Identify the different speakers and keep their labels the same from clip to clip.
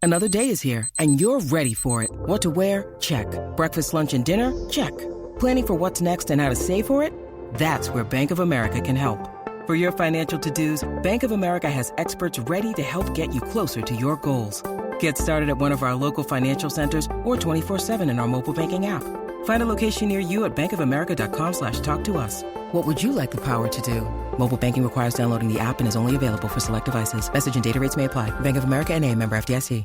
Speaker 1: Another day is here, and you're ready for it. What to wear? Check. Breakfast, lunch, and dinner? Check. Planning for what's next and how to save for it? That's where Bank of America can help. For your financial to-dos, Bank of America has experts ready to help get you closer to your goals. Get started at one of our local financial centers or 24/7 in our mobile banking app. Find a location near you at bankofamerica.com/talktous. What would you like the power to do? Mobile banking requires downloading the app and is only available for select devices. Message and data rates may apply. Bank of America N.A., member FDIC.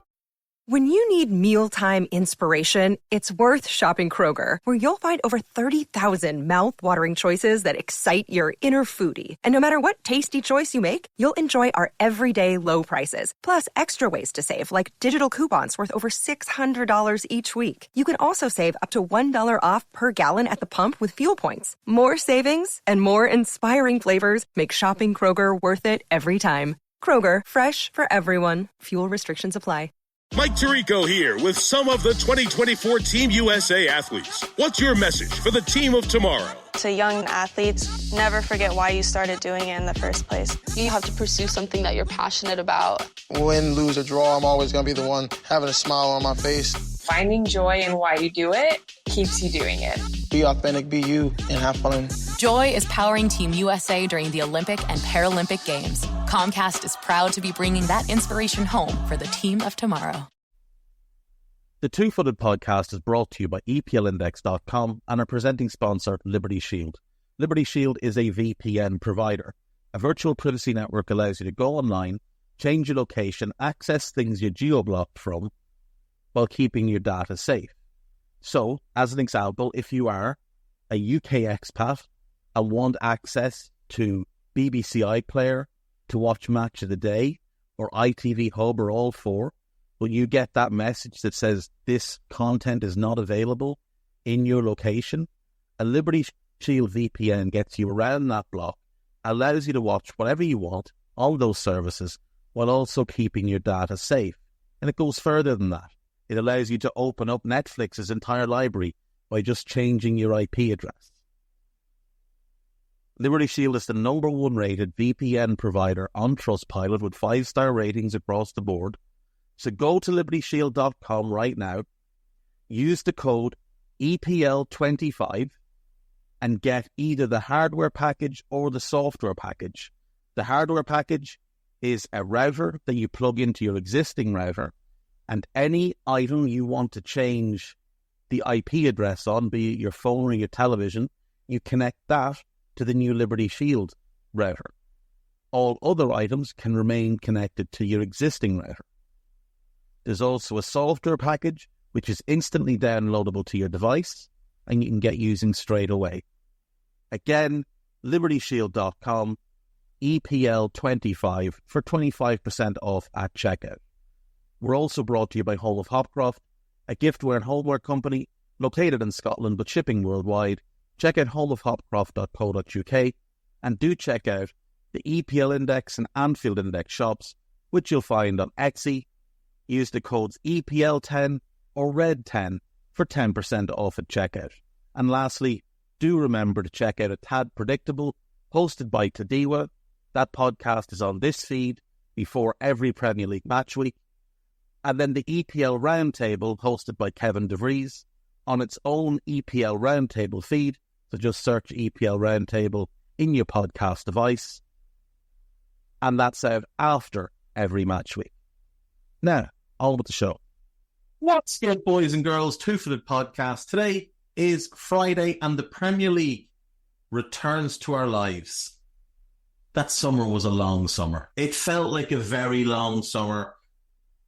Speaker 2: When you need mealtime inspiration, it's worth shopping Kroger, where you'll find over 30,000 mouth-watering choices that excite your inner foodie. And no matter what tasty choice you make, you'll enjoy our everyday low prices, plus extra ways to save, like digital coupons worth over $600 each week. You can also save up to $1 off per gallon at the pump with fuel points. More savings and more inspiring flavors make shopping Kroger worth it every time. Kroger, fresh for everyone. Fuel restrictions apply.
Speaker 3: Mike Tirico here with some of the 2024 Team USA athletes. What's your message for the team of tomorrow?
Speaker 4: To young athletes, never forget why you started doing it in the first place.
Speaker 5: You have to pursue something that you're passionate about.
Speaker 6: Win, lose, or draw, I'm always going to be the one having a smile on my face.
Speaker 7: Finding joy in why you do it keeps you doing it.
Speaker 6: Be authentic, be you, and have fun.
Speaker 8: Joy is powering Team USA during the Olympic and Paralympic Games. Comcast is proud to be bringing that inspiration home for the team of tomorrow.
Speaker 9: The Two-Footed Podcast is brought to you by EPLindex.com and our presenting sponsor, Liberty Shield. Liberty Shield is a VPN provider. A virtual privacy network allows you to go online, change your location, access things you're geo-blocked from, while keeping your data safe. So, as an example, if you are a UK expat and want access to BBC iPlayer to watch Match of the Day or ITV Hub or all four, when you get that message that says this content is not available in your location, a Liberty Shield VPN gets you around that block, allows you to watch whatever you want on those services while also keeping your data safe. And it goes further than that. It allows you to open up Netflix's entire library by just changing your IP address. Liberty Shield is the #1 rated VPN provider on Trustpilot with 5-star ratings across the board. So go to libertyshield.com right now, use the code EPL25 and get either the hardware package or the software package. The hardware package is a router that you plug into your existing router, and any item you want to change the IP address on, be it your phone or your television, you connect that to the new Liberty Shield router. All other items can remain connected to your existing router. There's also a software package, which is instantly downloadable to your device, and you can get using straight away. Again, libertyshield.com, EPL25 for 25% off at checkout. We're also brought to you by Home of Hopcroft, a giftware and homeware company located in Scotland but shipping worldwide. Check out homeofhopcroft.co.uk and do check out the EPL Index and Anfield Index shops, which you'll find on Etsy. Use the codes EPL10 or RED10 for 10% off at checkout. And lastly, do remember to check out A Tad Predictable, hosted by Tadiwa. That podcast is on this feed before every Premier League match week. And then the EPL Roundtable, hosted by Kevin DeVries, on its own EPL Roundtable feed. So just search EPL Roundtable in your podcast device. And that's out after every match week. Now, on with the show. What's good, boys and girls? Two-Footed Podcast. Today is Friday and the Premier League returns to our lives. That summer was a long summer. It felt like a very long summer.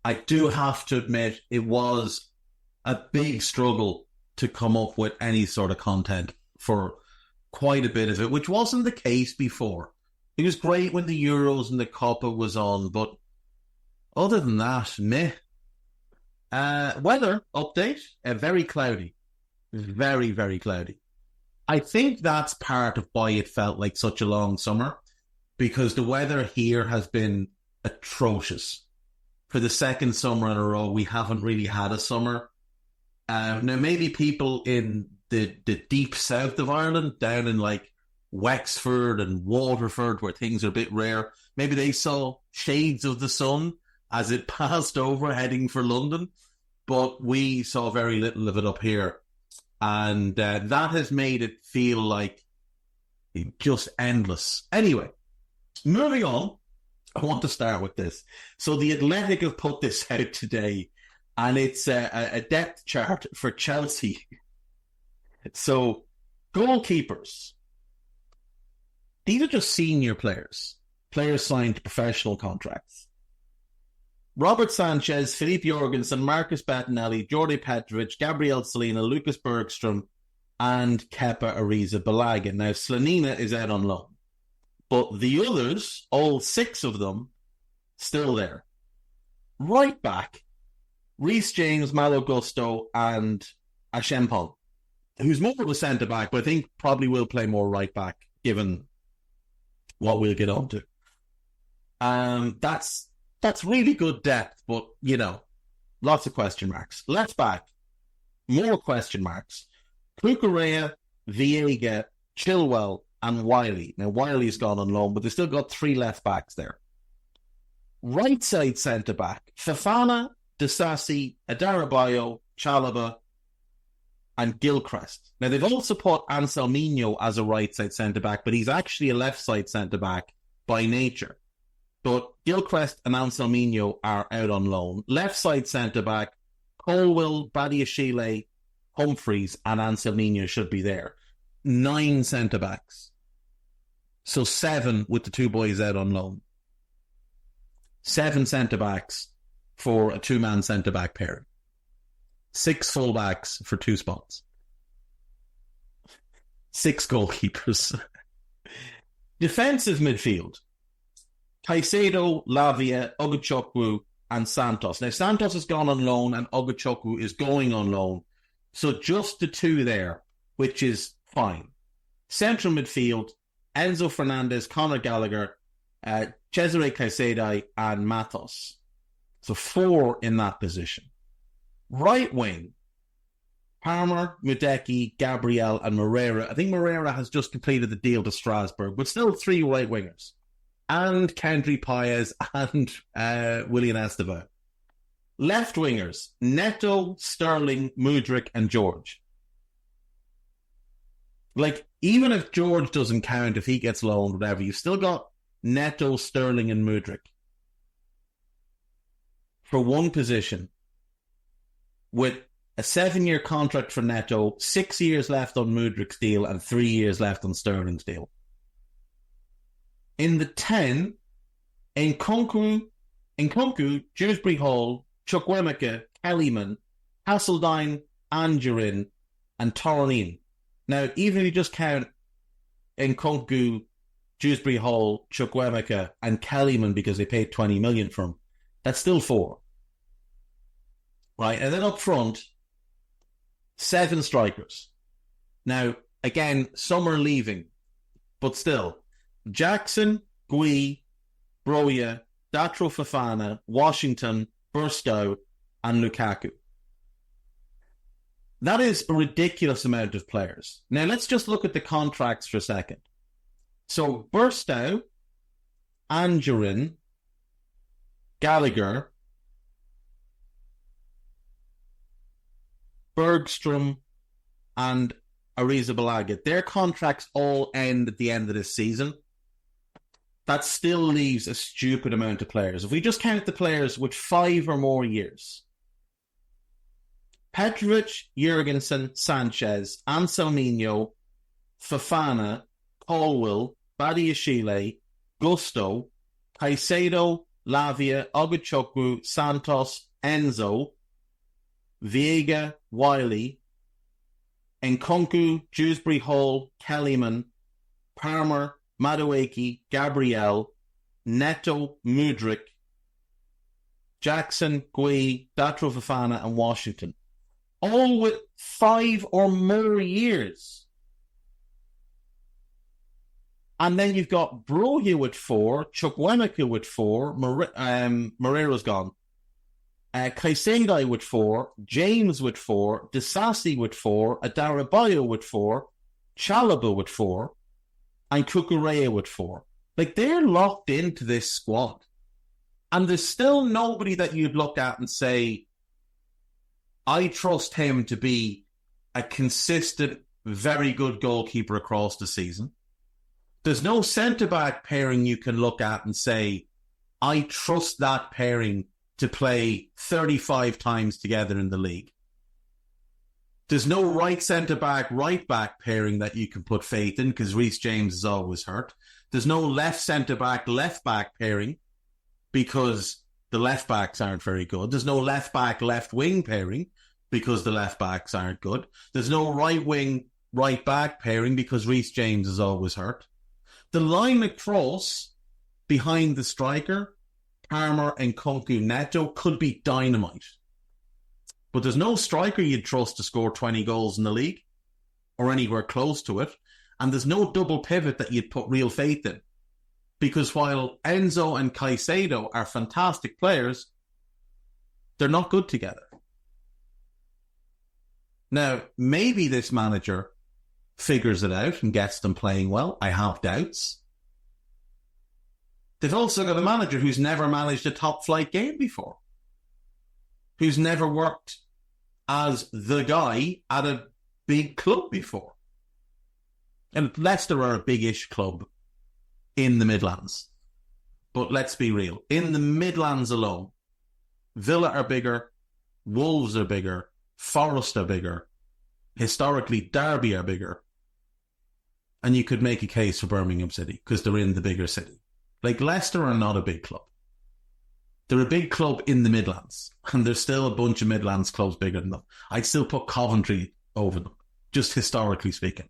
Speaker 9: I do have to admit it was a big struggle to come up with any sort of content for quite a bit of it, which wasn't the case before. It was great when the Euros and the Copa was on, but other than that, meh. Weather update, very cloudy. Very, very cloudy. I think that's part of why it felt like such a long summer, because the weather here has been atrocious. For the second summer in a row, we haven't really had a summer. Now, maybe people in the deep south of Ireland, down in like Wexford and Waterford, where things are a bit rare, maybe they saw shades of the sun as it passed over heading for London, but we saw very little of it up here. And that has made it feel like just endless. Anyway, moving on, I want to start with this. So the Athletic have put this out today, and it's a depth chart for Chelsea. So goalkeepers, these are just senior players signed to professional contracts. Robert Sanchez, Philippe Jorgensen, Marcus Bettinelli, Jordi Petrovic, Gabriel Salina, Lucas Bergstrom, and Kepa Arrizabalaga. Now, Slanina is out on loan, but the others, all 6 of them, still there. Right back, Reece James, Malo Gusto, and Ashempol, who's more of a centre-back, but I think probably will play more right back, given what we'll get on to. That's really good depth, but, lots of question marks. Left back, more question marks. Cucurella, Viega, Chilwell, and Wiley. Now, Wiley's gone on loan, but they've still got 3 left backs there. Right side centre-back, Fofana, Disasi, Adarabayo, Chalobah, and Gilchrist. Now, they've also put Anselminho as a right side centre-back, but he's actually a left side centre-back by nature. But Gilchrist and Anselminho are out on loan. Left side centre-back, Colwill, Badiashile, Humphreys, and Anselminho should be there. 9 centre-backs. So 7 with the 2 boys out on loan. 7 centre-backs for a 2-man centre-back pairing. 6 full-backs for 2 spots. 6 goalkeepers. Defensive midfield. Caicedo, Lavia, Ogachukwu, and Santos. Now, Santos has gone on loan and Ogachukwu is going on loan. So just the 2 there, which is fine. Central midfield, Enzo Fernandez, Conor Gallagher, Cesare Caicedo, and Matos. So 4 in that position. Right wing, Palmer, Mudeki, Gabriel, and Moreira. I think Moreira has just completed the deal to Strasbourg, but still 3 right wingers. And Kendry Paez and Willian Estevao. Left wingers, Neto, Sterling, Mudryk, and George. Even if George doesn't count, if he gets loaned, whatever, you've still got Neto, Sterling, and Mudryk for 1 position with a 7-year contract for Neto, 6 years left on Mudryk's deal, and 3 years left on Sterling's deal. In the 10, Nkunku, Dewsbury Hall, Chukwuemeka, Kellyman, Hasseldyne, Angerin, and Torin. Now, even if you just count Nkunku, Dewsbury Hall, Chukwuemeka, and Kellyman because they paid 20 million for him, that's still 4. Right? And then up front, 7 strikers. Now, again, some are leaving, but still, Jackson, Gui, Broja, Datro Fofana, Washington, Burstow, and Lukaku. That is a ridiculous amount of players. Now, let's just look at the contracts for a second. So, Burstow, Angerin, Gallagher, Bergstrom, and Arrizabalaga, their contracts all end at the end of this season. That still leaves a stupid amount of players. If we just count the players with 5 or more years, Petrovic, Jurgensen, Sanchez, Anselminho, Fofana, Colwill, Badiashile, Gusto, Caicedo, Lavia, Ogachukwu, Santos, Enzo, Viega, Wiley, Nkunku, Dewsbury Hall, Kellyman, Palmer, Madueke, Gabriel, Neto, Mudryk, Jackson, Gui, Datro Fofana, and Washington. All with 5 or more years. And then you've got Broja with 4, Chukwuemeka with 4, Moreira's gone, Caicedo with 4, James with 4, Disasi with 4, Adarabayo with 4, Chalobah with 4, and Cucurella with 4. They're locked into this squad. And there's still nobody that you'd look at and say, I trust him to be a consistent, very good goalkeeper across the season. There's no centre-back pairing you can look at and say, I trust that pairing to play 35 times together in the league. There's no right centre-back, right-back pairing that you can put faith in because Reece James is always hurt. There's no left centre-back, left-back pairing because the left-backs aren't very good. There's no left-back, left-wing pairing because the left-backs aren't good. There's no right-wing, right-back pairing because Reece James is always hurt. The line across behind the striker, Palmer and Nkunku Neto, could be dynamite. But there's no striker you'd trust to score 20 goals in the league or anywhere close to it. And there's no double pivot that you'd put real faith in. Because while Enzo and Caicedo are fantastic players, they're not good together. Now, maybe this manager figures it out and gets them playing well. I have doubts. They've also got a manager who's never managed a top-flight game before, who's never worked as the guy at a big club before. And Leicester are a big-ish club in the Midlands. But let's be real. In the Midlands alone, Villa are bigger, Wolves are bigger, Forest are bigger, historically Derby are bigger, and you could make a case for Birmingham City because they're in the bigger city. Like, Leicester are not a big club. They're a big club in the Midlands, and there's still a bunch of Midlands clubs bigger than them. I'd still put Coventry over them, just historically speaking.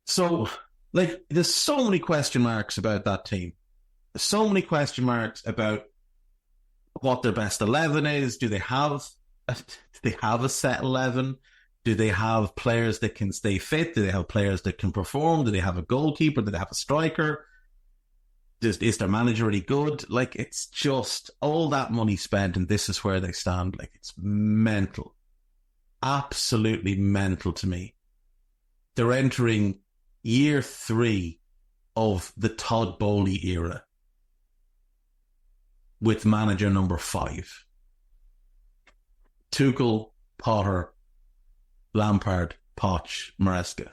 Speaker 9: So, like, there's so many question marks about that team. There's so many question marks about what their best 11 is. Do they have a set 11? Do they have players that can stay fit? Do they have players that can perform? Do they have a goalkeeper? Do they have a striker? Is their manager really good? Like, it's just all that money spent, and this is where they stand. Like, it's mental. Absolutely mental to me. They're entering year 3 of the Todd Bowley era with manager number 5. Tuchel, Potter, Lampard, Poch, Maresca.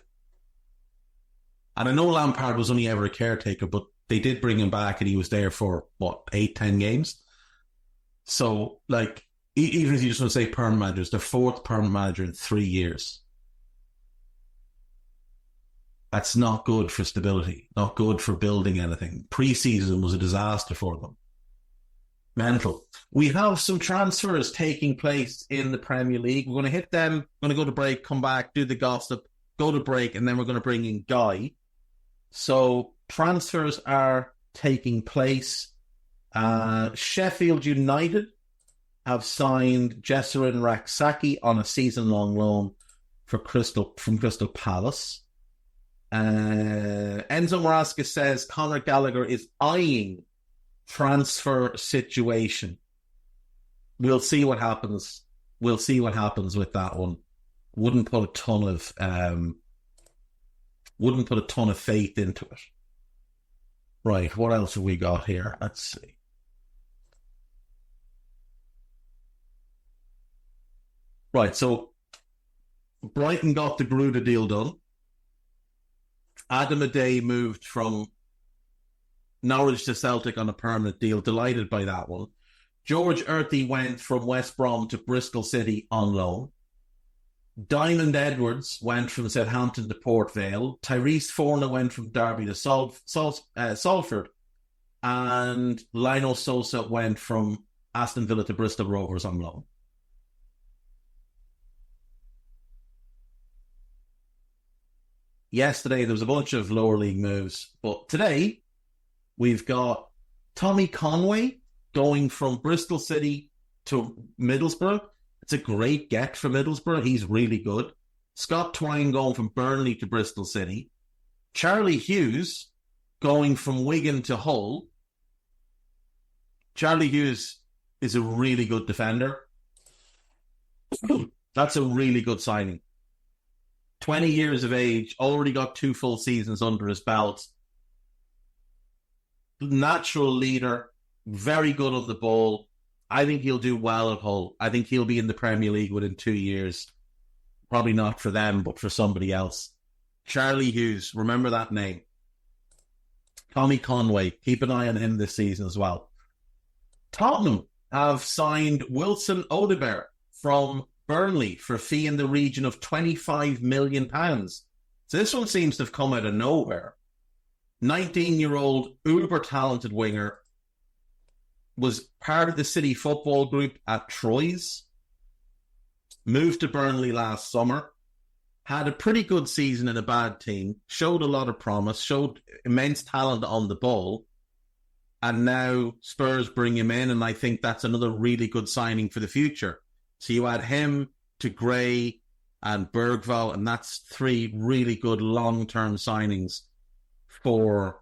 Speaker 9: And I know Lampard was only ever a caretaker, but they did bring him back and he was there for, 8-10 games? So, like, even if you just want to say permanent managers, the 4th permanent manager in 3 years. That's not good for stability, not good for building anything. Pre-season was a disaster for them. Mental. We have some transfers taking place in the Premier League. We're going to hit them, we're going to go to break, come back, do the gossip, go to break, and then we're going to bring in Guy. So, transfers are taking place. Sheffield United have signed Jesserin Raksaki on a season-long loan from Crystal Palace. Enzo Maresca says Conor Gallagher is eyeing transfer situation. We'll see what happens. We'll see what happens with that one. Wouldn't put a ton of faith into it. Right, what else have we got here? Let's see. Right, so Brighton got the Gruda deal done. Adam Adey moved from Norwich to Celtic on a permanent deal. Delighted by that one. George Erthy went from West Brom to Bristol City on loan. Diamond Edwards went from Southampton to Port Vale. Tyrese Forna went from Derby to Salford. And Lionel Sosa went from Aston Villa to Bristol Rovers on loan. Yesterday, there was a bunch of lower league moves. But today, we've got Tommy Conway going from Bristol City to Middlesbrough. It's a great get for Middlesbrough. He's really good. Scott Twine going from Burnley to Bristol City. Charlie Hughes going from Wigan to Hull. Charlie Hughes is a really good defender. That's a really good signing. 20 years of age, already got 2 full seasons under his belt. Natural leader, very good on the ball. I think he'll do well at Hull. I think he'll be in the Premier League within 2 years. Probably not for them, but for somebody else. Charlie Hughes, remember that name. Tommy Conway, keep an eye on him this season as well. Tottenham have signed Wilson Odobert from Burnley for a fee in the region of £25 million. So this one seems to have come out of nowhere. 19-year-old, uber-talented winger, was part of the City football group at Troyes, moved to Burnley last summer, had a pretty good season in a bad team, showed a lot of promise, showed immense talent on the ball, and now Spurs bring him in, and I think that's another really good signing for the future. So you add him to Gray and Bergvall, and that's 3 really good long-term signings for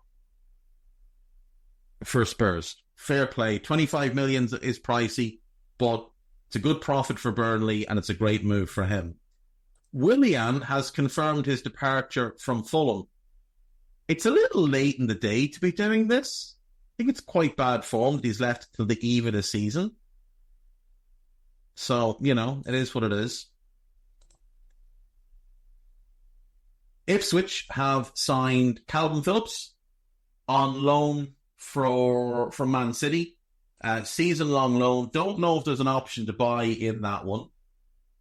Speaker 9: Spurs. Fair play. 25 million is pricey, but it's a good profit for Burnley, and it's a great move for him. Willian has confirmed his departure from Fulham. It's a little late in the day to be doing this. I think it's quite bad form that he's left till the eve of the season. So, it is what it is. Ipswich have signed Calvin Phillips on loan from Man City. Season-long loan. Don't know if there's an option to buy in that one,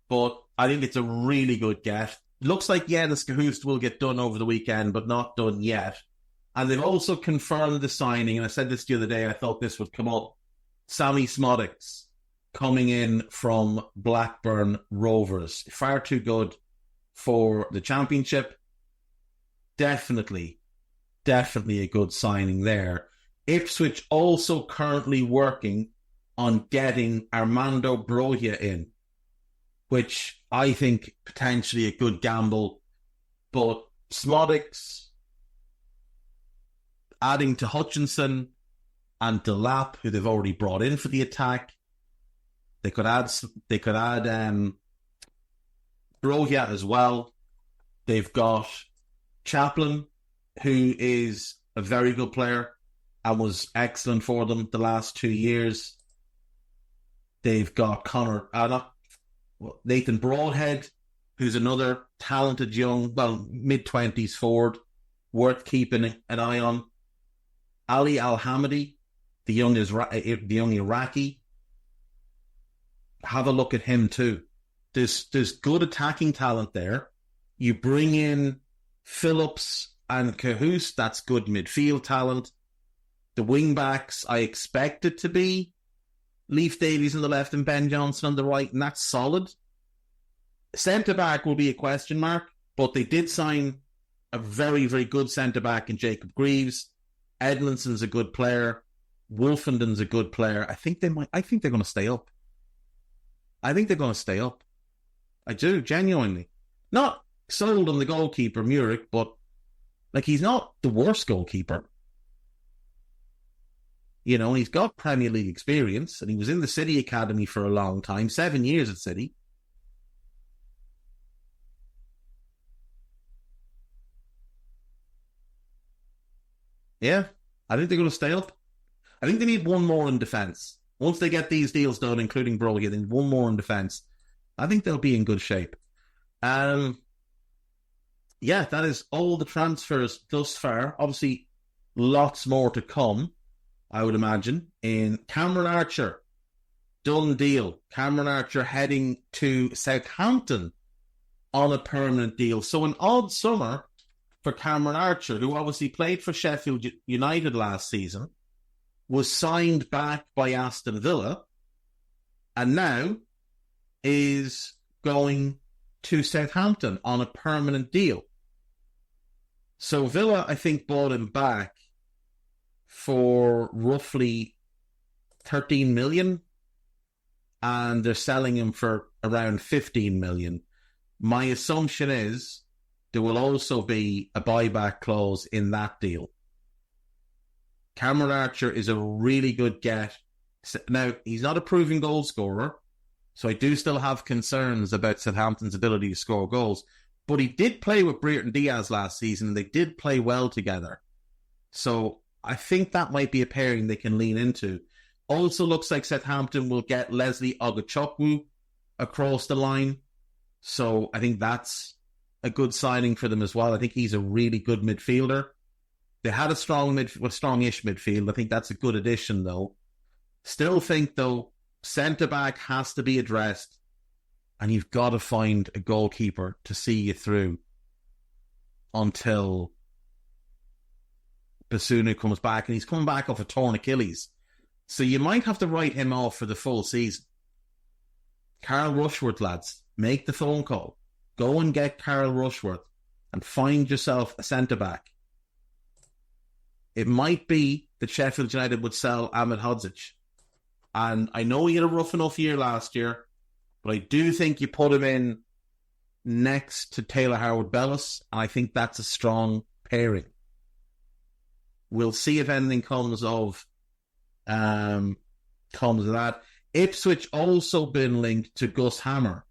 Speaker 9: but I think it's a really good get. Looks like Yannis Cahoust will get done over the weekend, but not done yet. And they've also confirmed the signing, and I said this the other day, I thought this would come up. Sammy Smodics coming in from Blackburn Rovers. Far too good for the Championship. Definitely a good signing there. Ipswich also currently working on getting Armando Broja in, which I think potentially a good gamble. But Smodics, adding to Hutchinson and Delap, who they've already brought in for the attack, they could add Broja as well. They've got Chaplin, who is a very good player and was excellent for them the last 2 years. They've got Nathan Broadhead, who's another talented young, mid-20s forward, worth keeping an eye on. Ali Al-Hamidi, the young Iraqi. Have a look at him too. There's good attacking talent there. You bring in Phillips and Cahoust, that's good midfield talent. The wing-backs, I expect it to be Leif Davies on the left and Ben Johnson on the right, and that's solid. Centre-back will be a question mark, but they did sign a very, very good centre-back in Jacob Greaves. Edmondson's a good player. Wolfenden's a good player. I think they're going to stay up. I do, genuinely. Not sold on the goalkeeper, Muric, but he's not the worst goalkeeper. He's got Premier League experience, and he was in the City Academy for a long time, 7 years at City. Yeah, I think they're going to stay up. I think they need one more in defence. Once they get these deals done, including Brogy, they need one more in defence. I think they'll be in good shape. Yeah, that is all the transfers thus far. Obviously, lots more to come, I would imagine. In Cameron Archer, done deal. Cameron Archer heading to Southampton on a permanent deal. So an odd summer for Cameron Archer, who obviously played for Sheffield United last season, was signed back by Aston Villa, and now is going to Southampton on a permanent deal. So Villa, I think, bought him back for roughly 13 million, and they're selling him for around 15 million. My assumption is there will also be a buyback clause in that deal. Cameron Archer is a really good get. Now, he's not a proven goal scorer, so I do still have concerns about Southampton's ability to score goals. But he did play with Brereton Diaz last season, and they did play well together. So I think that might be a pairing they can lean into. Also looks like Southampton will get Leslie Ogachukwu across the line. So I think that's a good signing for them as well. I think he's a really good midfielder. They had a strongish midfield. I think that's a good addition, though. Still think, though, centre-back has to be addressed, and you've got to find a goalkeeper to see you through until Basunu comes back, and he's coming back off a torn Achilles. So you might have to write him off for the full season. Carl Rushworth, lads, make the phone call. Go and get Carl Rushworth and find yourself a centre-back. It might be that Sheffield United would sell Ahmed Hodzic. And I know he had a rough enough year last year, but I do think you put him in next to Taylor Howard-Bellis, and I think that's a strong pairing. We'll see if anything comes of that. Ipswich also been linked to Gus Hammer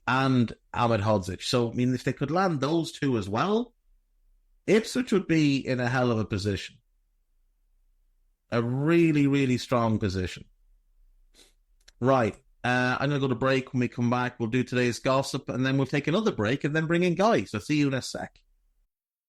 Speaker 9: and Ahmed Hodzic. So, I mean, if they could land those two as well, Ipswich would be in a hell of a position. A really, really strong position. Right. I'm going to go to break. When we come back, we'll do today's gossip, and then we'll take another break and then bring in Guy. So see you in a sec.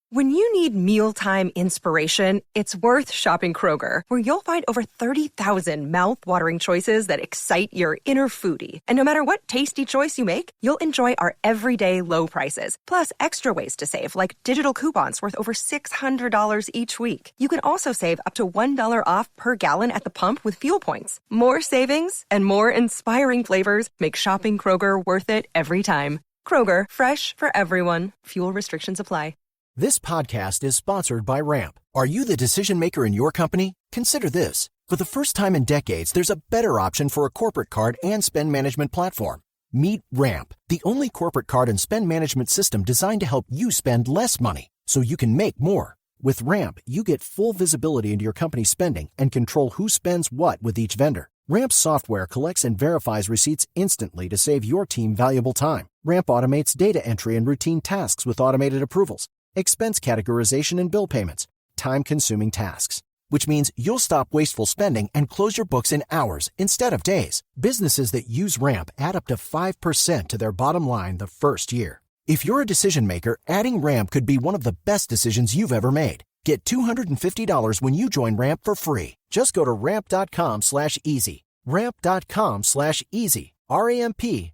Speaker 2: When you need mealtime inspiration, it's worth shopping Kroger, where you'll find over 30,000 mouth-watering choices that excite your inner foodie. And no matter what tasty choice you make, you'll enjoy our everyday low prices, plus extra ways to save, like digital coupons worth over $600 each week. You can also save up to $1 off per gallon at the pump with fuel points. More savings and more inspiring flavors make shopping Kroger worth it every time. Kroger, fresh for everyone. Fuel restrictions apply.
Speaker 10: This podcast is sponsored by Ramp. Are you the decision maker in your company? Consider this. For the first time in decades, there's a better option for a corporate card and spend management platform. Meet Ramp, the only corporate card and spend management system designed to help you spend less money so you can make more. With Ramp, you get full visibility into your company's spending and control who spends what with each vendor. Ramp's software collects and verifies receipts instantly to save your team valuable time. Ramp automates data entry and routine tasks with automated approvals, expense categorization and bill payments, time-consuming tasks, which means you'll stop wasteful spending and close your books in hours instead of days. Businesses that use Ramp add up to 5% to their bottom line the first year. If you're a decision maker, adding Ramp could be one of the best decisions you've ever made. Get $250 when you join Ramp for free. Just go to ramp.com/easy. Ramp.com/easy. ramp.com/easy.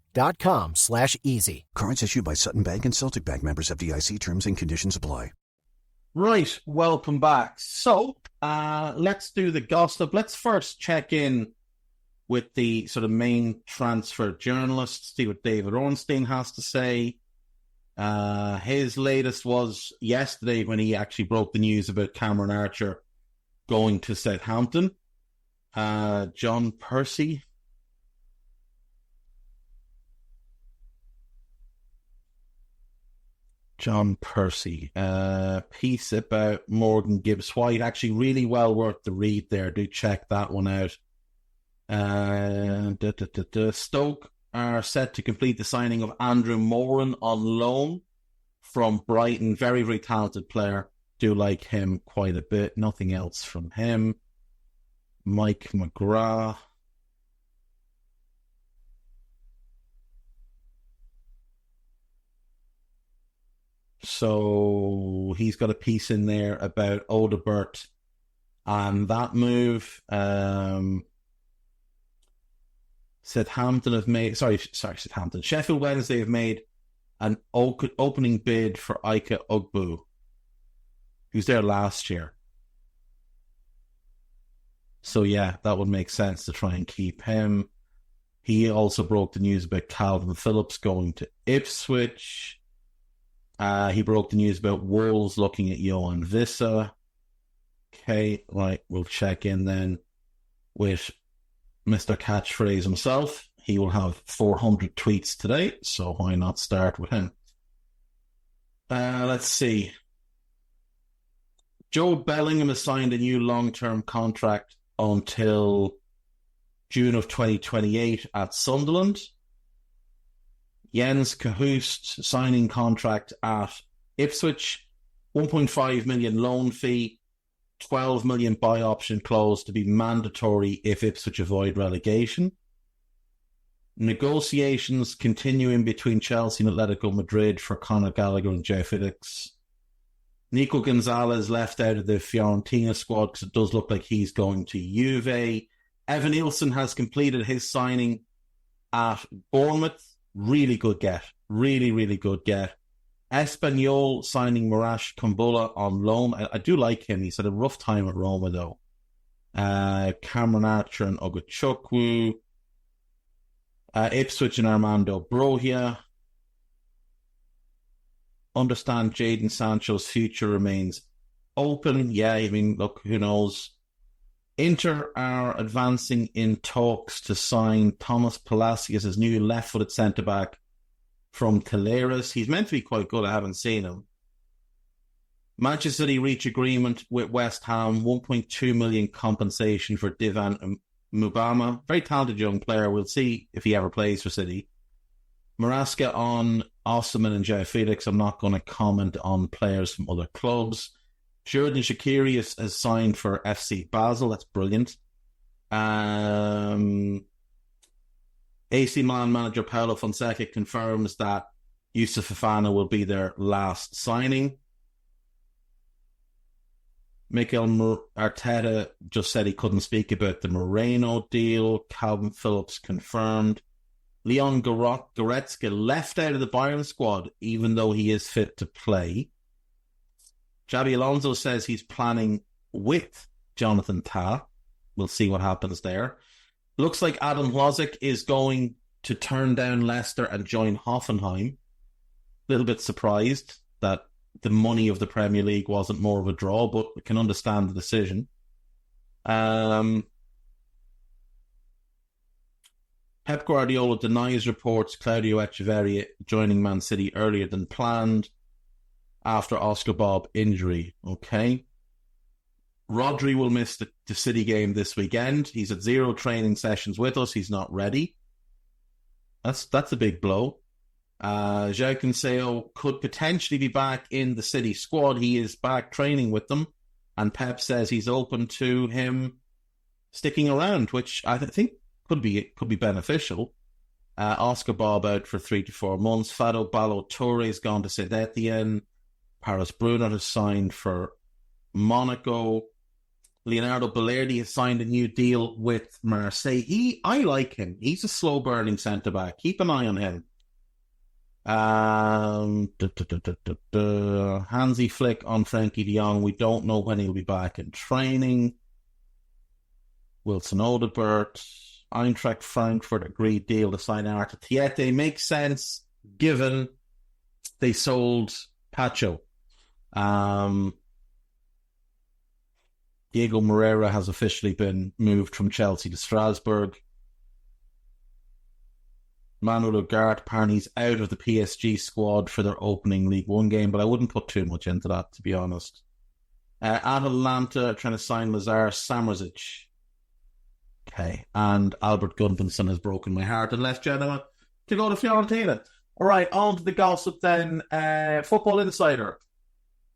Speaker 11: Cards issued by Sutton Bank and Celtic Bank, members of FDIC. Terms and conditions apply.
Speaker 9: Right, welcome back. So, let's do the gossip. Let's first check in with the sort of main transfer journalists, see what David Ornstein has to say. His latest was yesterday when he actually broke the news about Cameron Archer going to Southampton. John Percy. Piece about Morgan Gibbs-White. Actually, really well worth the read there. Do check that one out. Stoke are set to complete the signing of Andrew Moran on loan from Brighton. Very, very talented player. Do like him quite a bit. Nothing else from him. Mike McGrath. So he's got a piece in there about Odebert and that move. Southampton have made... Southampton. Sheffield Wednesday have made an opening bid for Ike Ugbu, who's there last year. So yeah, that would make sense to try and keep him. He also broke the news about Calvin Phillips going to Ipswich. He broke the news about Wolves looking at Johan Vissa. Okay, right, we'll check in then with Mr. Catchphrase himself. He will have 400 tweets today, so why not start with him? Let's see. Joe Bellingham has signed a new long-term contract until June of 2028 at Sunderland. Jens Kahoust signing contract at Ipswich, 1.5 million loan fee, £12 million buy option clause to be mandatory if Ipswich avoid relegation. Negotiations continuing between Chelsea and Atletico Madrid for Conor Gallagher and Joe Felix. Nico Gonzalez left out of the Fiorentina squad because it does look like he's going to Juve. Evan Nielsen has completed his signing at Bournemouth. Really good get. Really, really good get. Espanyol signing Marash Kumbula on loan. I do like him. He's had a rough time at Roma, though. Cameron Archer and Ogochukwu. Ipswich and Armando Broja. Understand Jadon Sancho's future remains open. Yeah, I mean, look, who knows? Inter are advancing in talks to sign Thomas Palacios as new left-footed centre-back from Talleres. He's meant to be quite good. I haven't seen him. Manchester City reach agreement with West Ham, 1.2 million compensation for Divan Mubama. Very talented young player. We'll see if he ever plays for City. Marasca on Osimhen and João Felix. I'm not going to comment on players from other clubs. Xherdan Shaqiri has signed for FC Basel. That's brilliant. AC Milan manager Paulo Fonseca confirms that Yusuf Fofana will be their last signing. Mikel Arteta just said he couldn't speak about the Moreno deal. Calvin Phillips confirmed. Leon Goretzka left out of the Bayern squad, even though he is fit to play. Xabi Alonso says he's planning with Jonathan Tah. We'll see what happens there. Looks like Adam Hložek is going to turn down Leicester and join Hoffenheim. A little bit surprised that the money of the Premier League wasn't more of a draw, but we can understand the decision. Pep Guardiola denies reports Claudio Echeverri joining Man City earlier than planned after Oscar Bob injury. Okay. Rodri will miss the City game this weekend. He's at 0 training sessions with us. He's not ready. That's a big blow. João Cancelo could potentially be back in the City squad. He is back training with them, and Pep says he's open to him sticking around, which I think could be beneficial. Oscar Bob out for 3 to 4 months. Fado Ballo-Touré has gone to Saint Etienne. Paris Brunner has signed for Monaco. Leonardo Balerdi has signed a new deal with Marseille. I like him. He's a slow-burning centre-back. Keep an eye on him. Hansi Flick on Frenkie de Jong. We don't know when he'll be back in training. Wilson Odebert. Eintracht Frankfurt agreed deal to sign Arta Tiete. Makes sense given they sold Pacho. Diego Moreira has officially been moved from Chelsea to Strasbourg. Manuel Ugarte apparently is out of the PSG squad for their opening League One game, but I wouldn't put too much into that, to be honest. Atalanta trying to sign Lazar Samorzic. Okay, and Albert Gunnarsson has broken my heart and left Genoa to go to Fiorentina. All right, on to the gossip then. Football Insider.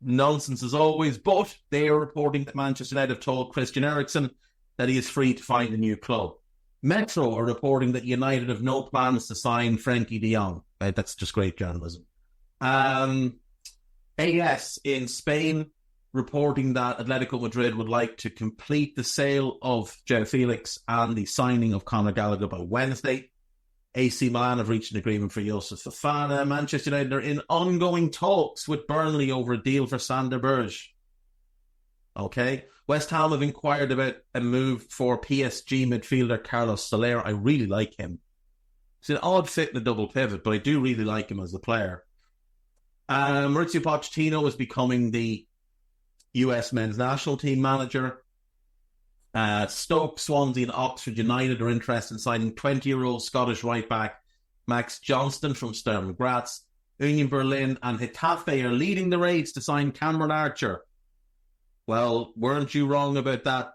Speaker 9: Nonsense as always, but they are reporting that Manchester United have told Christian Eriksen that he is free to find a new club. Metro are reporting that United have no plans to sign Frenkie de Jong. That's just great journalism. AS in Spain reporting that Atletico Madrid would like to complete the sale of João Felix and the signing of Conor Gallagher by Wednesday. AC Milan have reached an agreement for Yusuf Fofana. Manchester United are in ongoing talks with Burnley over a deal for Sander Berge. Okay. West Ham have inquired about a move for PSG midfielder Carlos Soler. I really like him. He's an odd fit in a double pivot, but I do really like him as a player. Mauricio Pochettino is becoming the US men's national team manager. Stoke, Swansea and Oxford United are interested in signing 20-year-old Scottish right-back Max Johnston from Sturm Graz. Union Berlin and Getafe are leading the race to sign Cameron Archer. Well, weren't you wrong about that,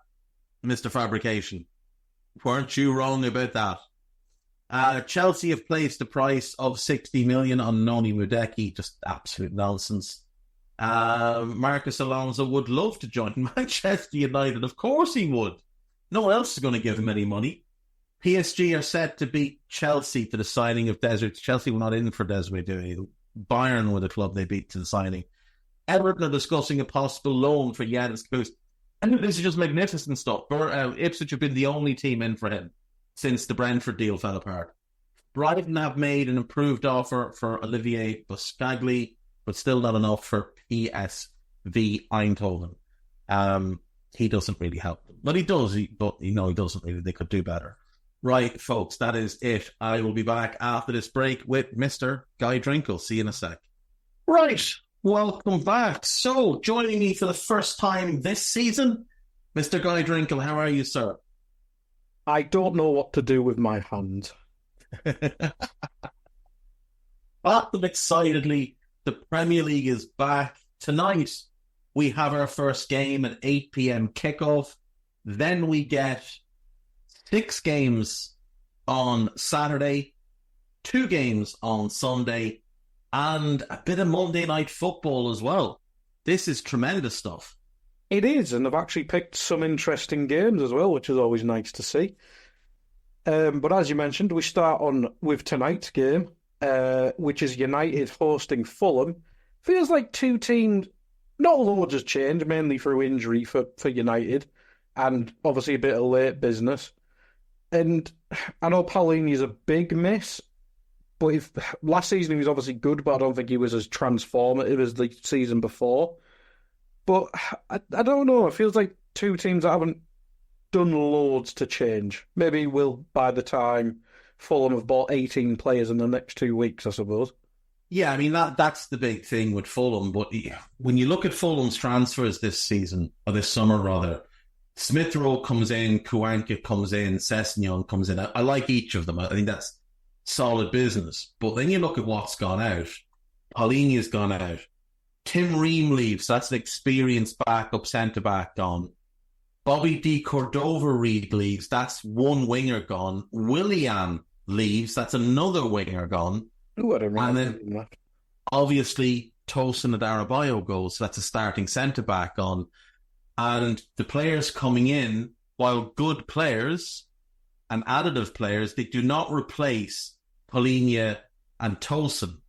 Speaker 9: Mr. Fabrication? Weren't you wrong about that? Chelsea have placed a price of 60 million on Noni Mudeki. Just absolute nonsense. Marcus Alonso would love to join Manchester United. Of course he would. No one else is going to give him any money. PSG are set to beat Chelsea to the signing of Desiree. Chelsea were not in for Desiree. Bayern were the club they beat to the signing. Everton are discussing a possible loan for Yannis Koos. And this is just magnificent stuff. Ipswich have been the only team in for him since the Brentford deal fell apart. Brighton have made an improved offer for Olivier Buscagli, but still not enough for PSV Eindhoven. He doesn't really help them. But he does, but he doesn't really. They could do better. Right, folks, that is it. I will be back after this break with Mr. Guy Drinkle. See you in a sec. Right, welcome back. So, joining me for the first time this season, Mr. Guy Drinkle. How are you, sir?
Speaker 12: I don't know what to do with my hands.
Speaker 9: Welcome excitedly. The Premier League is back. Tonight, we have our first game at 8 p.m. kickoff. Then we get 6 games on Saturday, 2 games on Sunday, and a bit of Monday night football as well. This is tremendous stuff.
Speaker 12: It is, and I've actually picked some interesting games as well, which is always nice to see. But as you mentioned, we start on with tonight's game, which is United hosting Fulham. Feels like two teams, not loads has changed, mainly through injury for United, and obviously a bit of late business. And I know Paulinho's a big miss, but last season he was obviously good, but I don't think he was as transformative as the season before. But I don't know, it feels like two teams that haven't done loads to change. Maybe will by the time Fulham have bought 18 players in the next 2 weeks, I suppose.
Speaker 9: Yeah, I mean, that's the big thing with Fulham. But when you look at Fulham's transfers this season, or this summer rather, Smith Rowe comes in, Kouanka comes in, Sessegnon comes in. I like each of them. I think that's solid business. But then you look at what's gone out. Paulinho's gone out. Tim Ream leaves. That's an experienced backup centre-back gone. Bobby D. Cordova Reed leaves. That's one winger gone. Willian leaves. That's another winger gone.
Speaker 12: Ooh, I don't remember.
Speaker 9: And then, obviously, Tosin Adarabioyo goes. So that's a starting centre-back on. And the players coming in, while good players and additive players, they do not replace Paulinho and Tosin.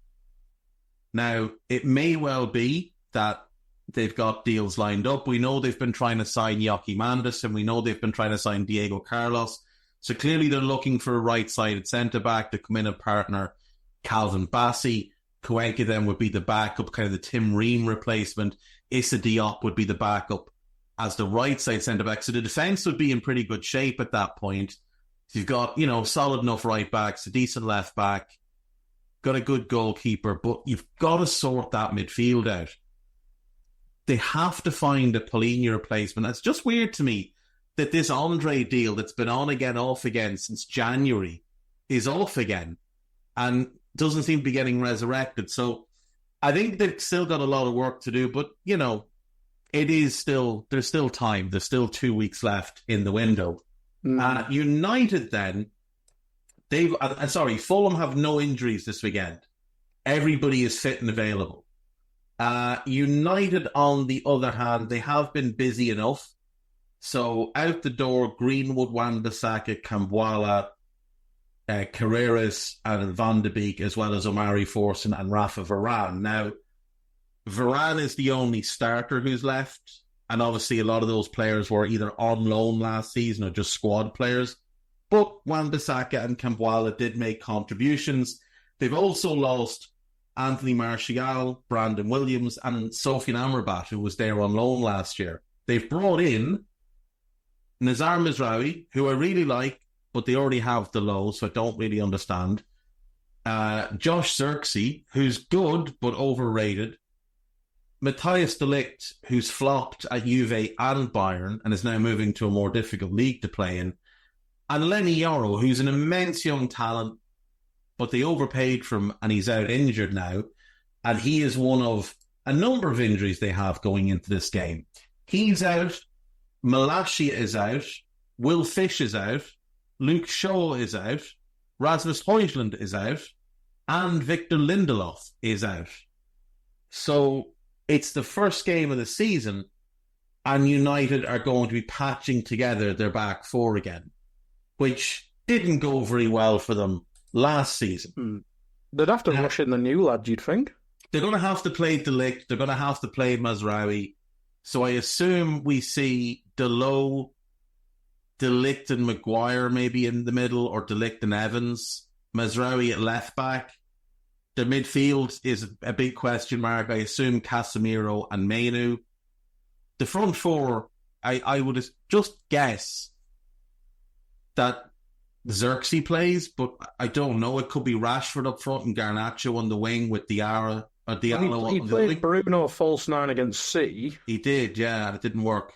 Speaker 9: Now, it may well be that they've got deals lined up. We know they've been trying to sign Yoki Mendes, and we know they've been trying to sign Diego Carlos. So clearly they're looking for a right-sided centre-back to come in and partner Calvin Bassey. Kouanka then would be the backup, kind of the Tim Ream replacement. Issa Diop would be the backup as the right-side centre-back. So the defence would be in pretty good shape at that point. So you've got, solid enough right-backs, a decent left-back, got a good goalkeeper, but you've got to sort that midfield out. They have to find a Paulinho replacement. It's just weird to me that this Andre deal that's been on again, off again since January is off again and doesn't seem to be getting resurrected. So I think they've still got a lot of work to do, but, there's still time. There's still 2 weeks left in the window. United then, Fulham have no injuries this weekend. Everybody is fit and available. United, on the other hand, they have been busy enough. So out the door, Greenwood, Wan-Bissaka, Kambwala, Carreras and Van de Beek, as well as Omari Forson and Rafa Varane. Now, Varane is the only starter who's left. And obviously a lot of those players were either on loan last season or just squad players. But Wan-Bissaka and Kambwala did make contributions. They've also lost Anthony Martial, Brandon Williams, and Sofian Amrabat, who was there on loan last year. They've brought in Nazar Mizraoui, who I really like, but they already have the low, so I don't really understand. Josh Zirkzee, who's good, but overrated. Matthias de Ligt, who's flopped at Juve and Bayern, and is now moving to a more difficult league to play in. And Lenny Yoro, who's an immense young talent, but they overpaid for him, and he's out injured now. And he is one of a number of injuries they have going into this game. He's out. Malacia is out. Will Fish is out. Luke Shaw is out. Rasmus Højlund is out. And Victor Lindelof is out. So it's the first game of the season and United are going to be patching together their back four again, which didn't go very well for them last season.
Speaker 12: They'd have to rush in the new lad, you'd think.
Speaker 9: They're going to have to play De Ligt. They're going to have to play Mazraoui. So I assume we see Delot, De Ligt and Maguire maybe in the middle, or De Ligt and Evans. Mazraoui at left back. The midfield is a big question mark. I assume Casemiro and Mainu. The front four, I would just guess that Xerxes plays, but I don't know. It could be Rashford up front and Garnacho on the wing with Diallo.
Speaker 12: He played Bruno false nine against C.
Speaker 9: He did, yeah, and it didn't work.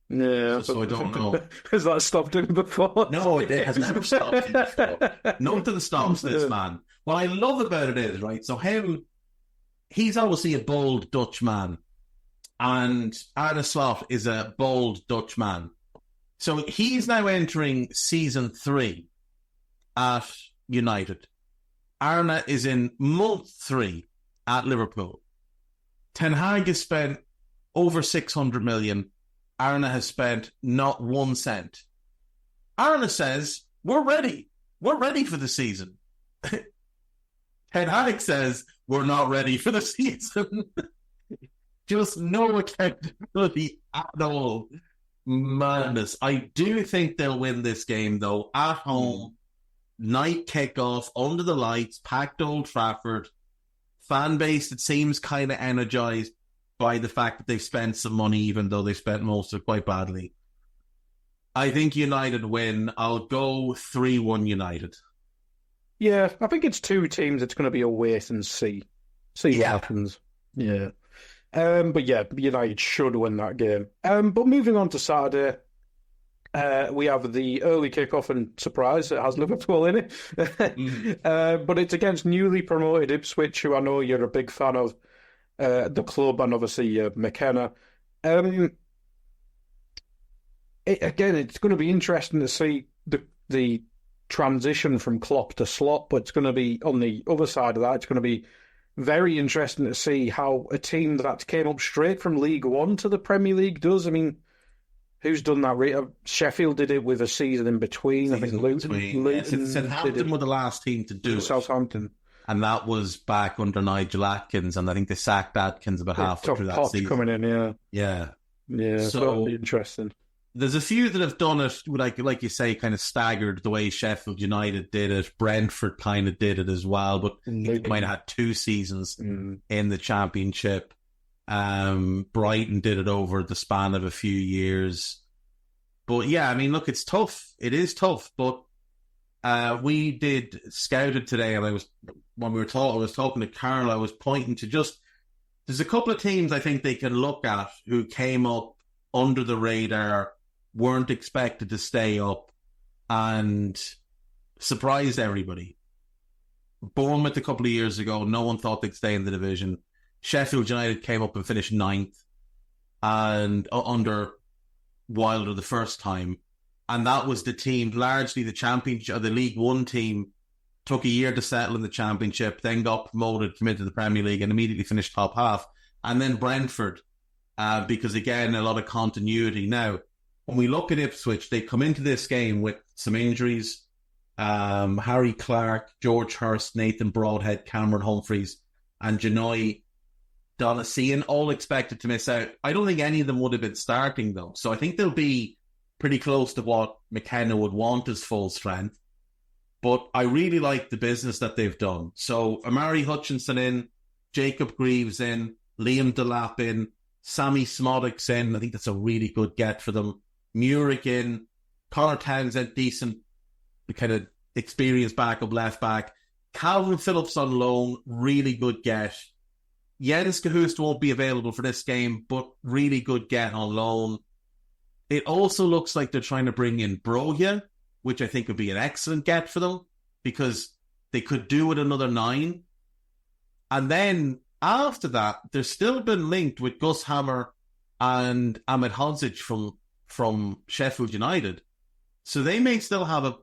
Speaker 12: Yeah,
Speaker 9: so I don't know.
Speaker 12: Has that stopped him before?
Speaker 9: No, it has never stopped him before. Nothing stops this man. What I love about it is, right, so he's obviously a bold Dutch man, and Arne Slot is a bold Dutch man. So he's now entering season 3 at United. Arne is in month 3 at Liverpool. Ten Hag has spent over 600 million. Arne has spent not 1 cent. Arne says, we're ready. We're ready for the season. Ten Hag says, we're not ready for the season. Just no accountability at all. Madness. I do think they'll win this game, though, at home. Night kickoff, under the lights, packed Old Trafford. Fan base, it seems kind of energised by the fact that they've spent some money, even though they spent most of it quite badly. I think United win. I'll go 3-1 United.
Speaker 12: Yeah, I think it's two teams. It's going to be a wait and see. What happens. Yeah. But yeah, United should win that game. But moving on to Saturday, we have the early kickoff, and surprise, it has Liverpool in it. But it's against newly promoted Ipswich, who I know you're a big fan of, the club, and obviously McKenna. It's going to be interesting to see the transition from Klopp to Slot, but it's going to be, on the other side of that, it's going to be very interesting to see how a team that came up straight from League One to the Premier League does. I mean, who's done that? Sheffield did it with a season in between. I think Luton
Speaker 9: Southampton were the last team to do it.
Speaker 12: Southampton.
Speaker 9: And that was back under Nigel Atkins, and I think they sacked Atkins about halfway through that season.
Speaker 12: Coming in,
Speaker 9: Yeah.
Speaker 12: So that'll be interesting.
Speaker 9: There's a few that have done it, like you say, kind of staggered the way Sheffield United did it. Brentford kind of did it as well, but they might have had 2 seasons in the Championship. Brighton did it over the span of a few years. But yeah, I mean, look, it's tough. It is tough, but we did scouted today, and I was talking to Carl, I was pointing to there's a couple of teams I think they can look at who came up under the radar, weren't expected to stay up, and surprised everybody. Bournemouth a couple of years ago, no one thought they'd stay in the division. Sheffield United came up and finished 9th, and under Wilder the first time. And that was the team, largely the Championship, the League One team, took a year to settle in the Championship, then got promoted, came into the Premier League, and immediately finished top half. And then Brentford, because again, a lot of continuity. Now, when we look at Ipswich, they come into this game with some injuries. Harry Clark, George Hurst, Nathan Broadhead, Cameron Humphreys, and Janoi Donasian, all expected to miss out. I don't think any of them would have been starting, though. So I think they'll be pretty close to what McKenna would want as full strength. But I really like the business that they've done. So Amari Hutchinson in, Jacob Greaves in, Liam Delap in, Sammy Smoddick's in. I think that's a really good get for them. Murick in, Connor Townsend, decent kind of experienced backup left back. Calvin Phillips on loan, really good get. Jens Gehust won't be available for this game, but really good get on loan. It also looks like they're trying to bring in Brogia, which I think would be an excellent get for them, because they could do with another 9. And then after that, they've still been linked with Gus Hammer and Ahmed Hodzic from Sheffield United. So they may still have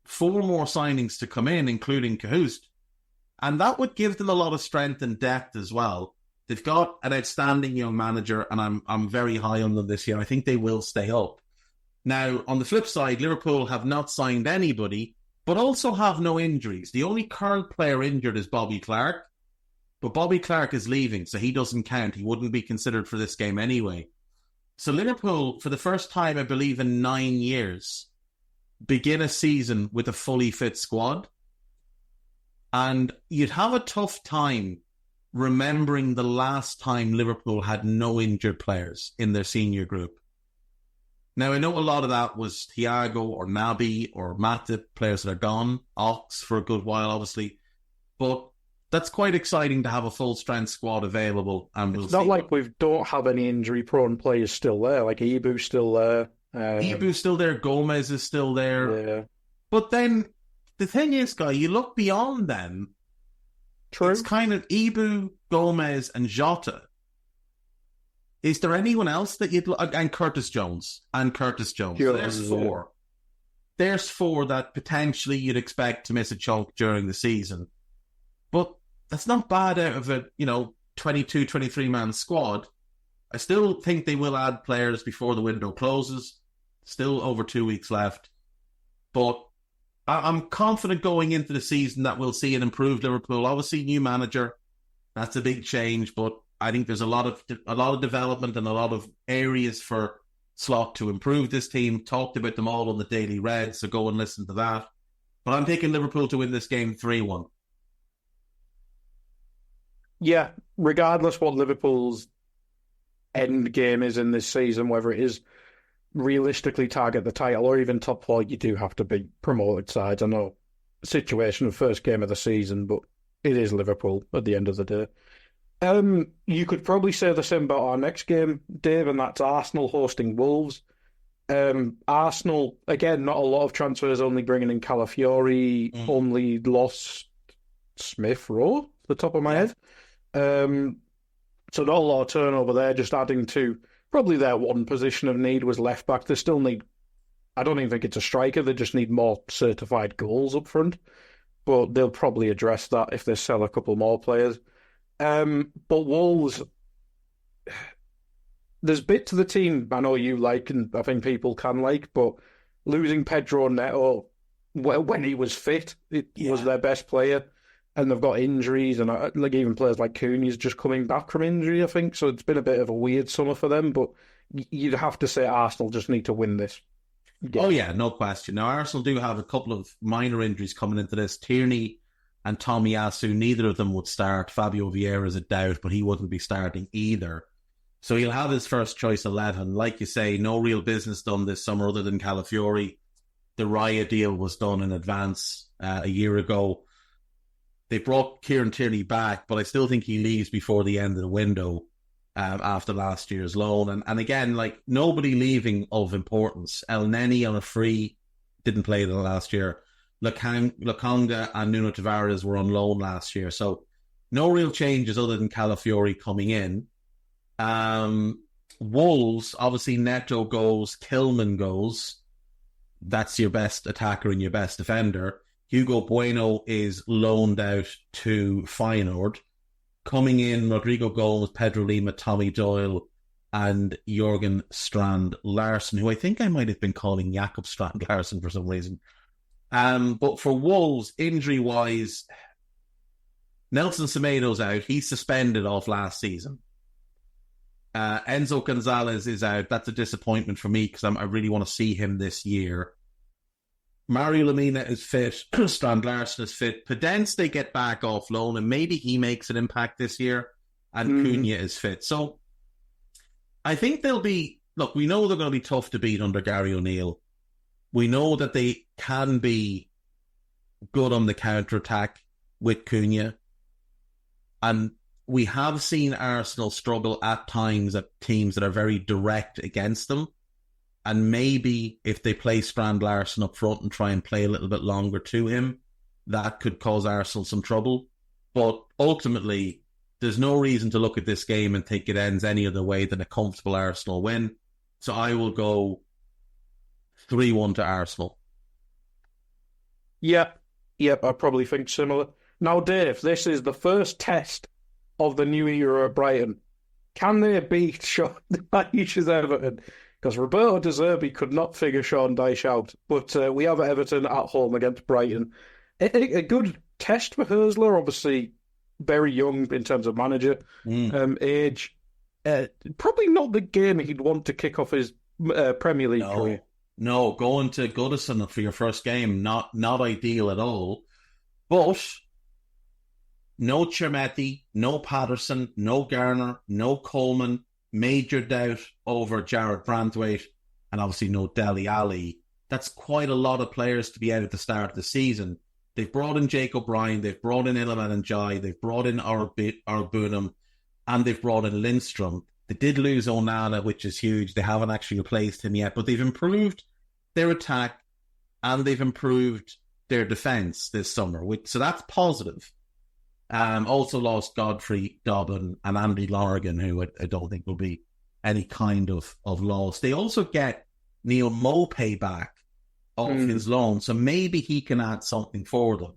Speaker 9: 4 more signings to come in, including Gehust. And that would give them a lot of strength and depth as well. They've got an outstanding young manager, and I'm very high on them this year. I think they will stay up. Now, on the flip side, Liverpool have not signed anybody, but also have no injuries. The only current player injured is Bobby Clark, but Bobby Clark is leaving, so he doesn't count. He wouldn't be considered for this game anyway. So Liverpool, for the first time, I believe, in 9 years, begin a season with a fully fit squad. And you'd have a tough time remembering the last time Liverpool had no injured players in their senior group. Now, I know a lot of that was Thiago or Naby or Matip, players that are gone, Ox for a good while, obviously. But that's quite exciting to have a full-strength squad available. And
Speaker 12: it's not like we don't have any injury-prone players still there. Like Ibu's still there.
Speaker 9: Ibu's still there. Gomez is still there.
Speaker 12: Yeah.
Speaker 9: But then, the thing is, Guy, you look beyond them.
Speaker 12: True.
Speaker 9: It's kind of Ibu, Gomez, and Jota. Is there anyone else that you'd... And Curtis Jones. There's four. There's four that potentially you'd expect to miss a chunk during the season. But that's not bad out of a, 22, 23-man squad. I still think they will add players before the window closes. Still over 2 weeks left. But I'm confident going into the season that we'll see an improved Liverpool. Obviously, new manager. That's a big change, but I think there's a lot of development and a lot of areas for Slot to improve this team. Talked about them all on the Daily Red, so go and listen to that. But I'm taking Liverpool to win this game 3-1.
Speaker 12: Yeah, regardless what Liverpool's end game is in this season, whether it is realistically target the title or even top four, you do have to beat promoted sides. I know situation of first game of the season, but it is Liverpool at the end of the day. You could probably say the same about our next game, Dave, and that's Arsenal hosting Wolves. Arsenal, again, not a lot of transfers, only bringing in Calafiori, only lost Smith Rowe, the top of my head. So not a lot of turnover there, just adding to probably their one position of need was left back. They still need, I don't even think it's a striker, they just need more certified goals up front. But they'll probably address that if they sell a couple more players. But Wolves, there's bits of the team I know you like and I think people can like, but losing Pedro Neto when he was fit, was their best player. And they've got injuries, and like even players like Cunha's just coming back from injury, I think. So it's been a bit of a weird summer for them, but you'd have to say Arsenal just need to win this.
Speaker 9: Yeah. Oh, yeah, no question. Now, Arsenal do have a couple of minor injuries coming into this. Tierney and Tomiyasu, neither of them would start. Fabio Vieira is a doubt, but he wouldn't be starting either. So he'll have his first choice 11. Like you say, no real business done this summer other than Calafiori. The Raya deal was done in advance a year ago. They brought Kieran Tierney back, but I still think he leaves before the end of the window after last year's loan. And again, like, nobody leaving of importance. El Neni on a free, didn't play the last year. Lokonga and Nuno Tavares were on loan last year. So no real changes other than Calafiori coming in. Wolves, obviously Neto goes, Kilman goes. That's your best attacker and your best defender. Hugo Bueno is loaned out to Feyenoord. Coming in, Rodrigo Gomes, Pedro Lima, Tommy Doyle, and Jurgen Strand Larsen, who I think I might have been calling Jakob Strand Larsen for some reason. But for Wolves, injury-wise, Nelson Semedo's out. He's suspended off last season. Enzo Gonzalez is out. That's a disappointment for me because I really want to see him this year. Mario Lemina is fit. Strand Larsen is fit. Podence they get back off loan, and maybe he makes an impact this year. And Cunha is fit. So I think they'll be... Look, we know they're going to be tough to beat under Gary O'Neill. We know that they can be good on the counter-attack with Cunha. And we have seen Arsenal struggle at times at teams that are very direct against them. And maybe if they play Strand Larsen up front and try and play a little bit longer to him, that could cause Arsenal some trouble. But ultimately, there's no reason to look at this game and think it ends any other way than a comfortable Arsenal win. So I will go 3-1 to Arsenal.
Speaker 12: Yep, I probably think similar. Now, Dave, this is the first test of the new era at Brighton. Can they beat Sean Dyche's Everton? Because Roberto De Zerbi could not figure Sean Dyche out. But we have Everton at home against Brighton. A good test for Hursley, obviously very young in terms of manager age. Probably not the game he'd want to kick off his Premier League career.
Speaker 9: No, going to Goodison for your first game, not ideal at all. But no Chermetti, no Patterson, no Garner, no Coleman, major doubt over Jared Brandwaite, and obviously no Dele Alli. That's quite a lot of players to be out at the start of the season. They've brought in Jake O'Brien, they've brought in Iliman Ndiaye, they've brought in Arbunam, and they've brought in Lindstrom. They did lose Onana, which is huge. They haven't actually replaced him yet, but they've improved their attack and they've improved their defence this summer. So that's positive. Also lost Godfrey Dobbin and Andy Lorrigan, who I don't think will be any kind of loss. They also get Neil Maupay back off his loan, so maybe he can add something for them.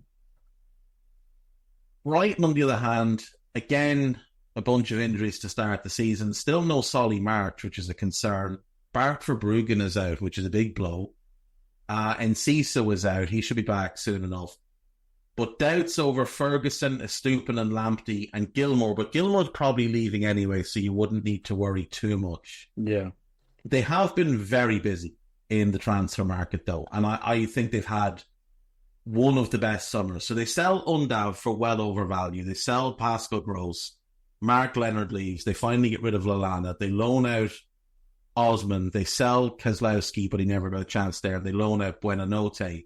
Speaker 9: Brighton, on the other hand, again, a bunch of injuries to start the season. Still no Solly March, which is a concern. Bart Verbruggen is out, which is a big blow. And Encisa is out. He should be back soon enough. But doubts over Ferguson, Estupiñán and Lamptey and Gilmour. But Gilmour's probably leaving anyway, so you wouldn't need to worry too much.
Speaker 12: Yeah.
Speaker 9: They have been very busy in the transfer market, though. And I think they've had one of the best summers. So they sell Undav for well over value. They sell Pascal Gross. Mark Leonard leaves. They finally get rid of Lallana. They loan out Osman. They sell Kozlowski, but he never got a chance there. They loan out Buenanote.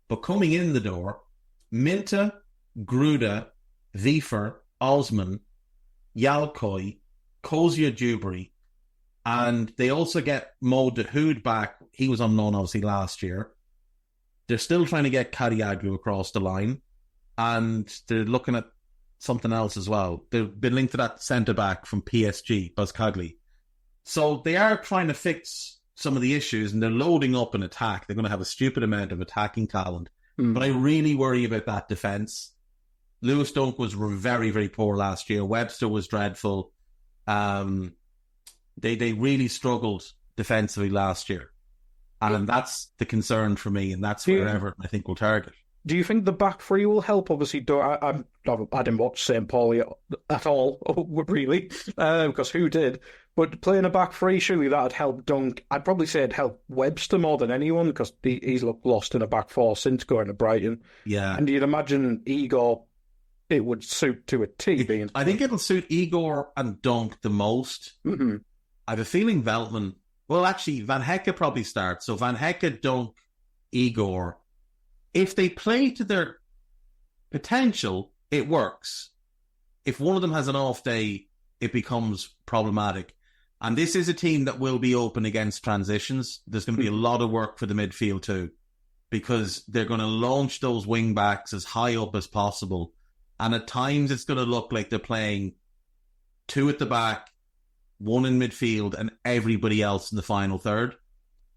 Speaker 9: But coming in the door, Minta, Gruda, Wiefer, Osman, Yalkoi, Kozia Dubry, and they also get Mo Dahoud back. He was on loan, obviously, last year. They're still trying to get Kadiaglu across the line, and they're looking at something else as well. They've been linked to that centre-back from PSG, Buzzcogli. So they are trying to fix some of the issues, and they're loading up an attack. They're going to have a stupid amount of attacking talent. But I really worry about that defence. Lewis Dunk was very, very poor last year. Webster was dreadful. They really struggled defensively last year. And that's the concern for me, and that's where Everton, I think, will target.
Speaker 12: Do you think the back three will help? Obviously, I didn't watch St. Pauli at all, really, because who did? But playing a back three, surely that'd help Dunk. I'd probably say it'd help Webster more than anyone, because he's looked lost in a back four since going to Brighton.
Speaker 9: Yeah.
Speaker 12: And you'd imagine Igor, it would suit to a T.
Speaker 9: I think it'll suit Igor and Dunk the most.
Speaker 12: Mm-hmm.
Speaker 9: I have a feeling Veltman... Well, actually, Van Hecke probably starts. So Van Hecke, Dunk, Igor... If they play to their potential, it works. If one of them has an off day, it becomes problematic. And this is a team that will be open against transitions. There's going to be a lot of work for the midfield too, because they're going to launch those wing backs as high up as possible. And at times it's going to look like they're playing two at the back, one in midfield, and everybody else in the final third.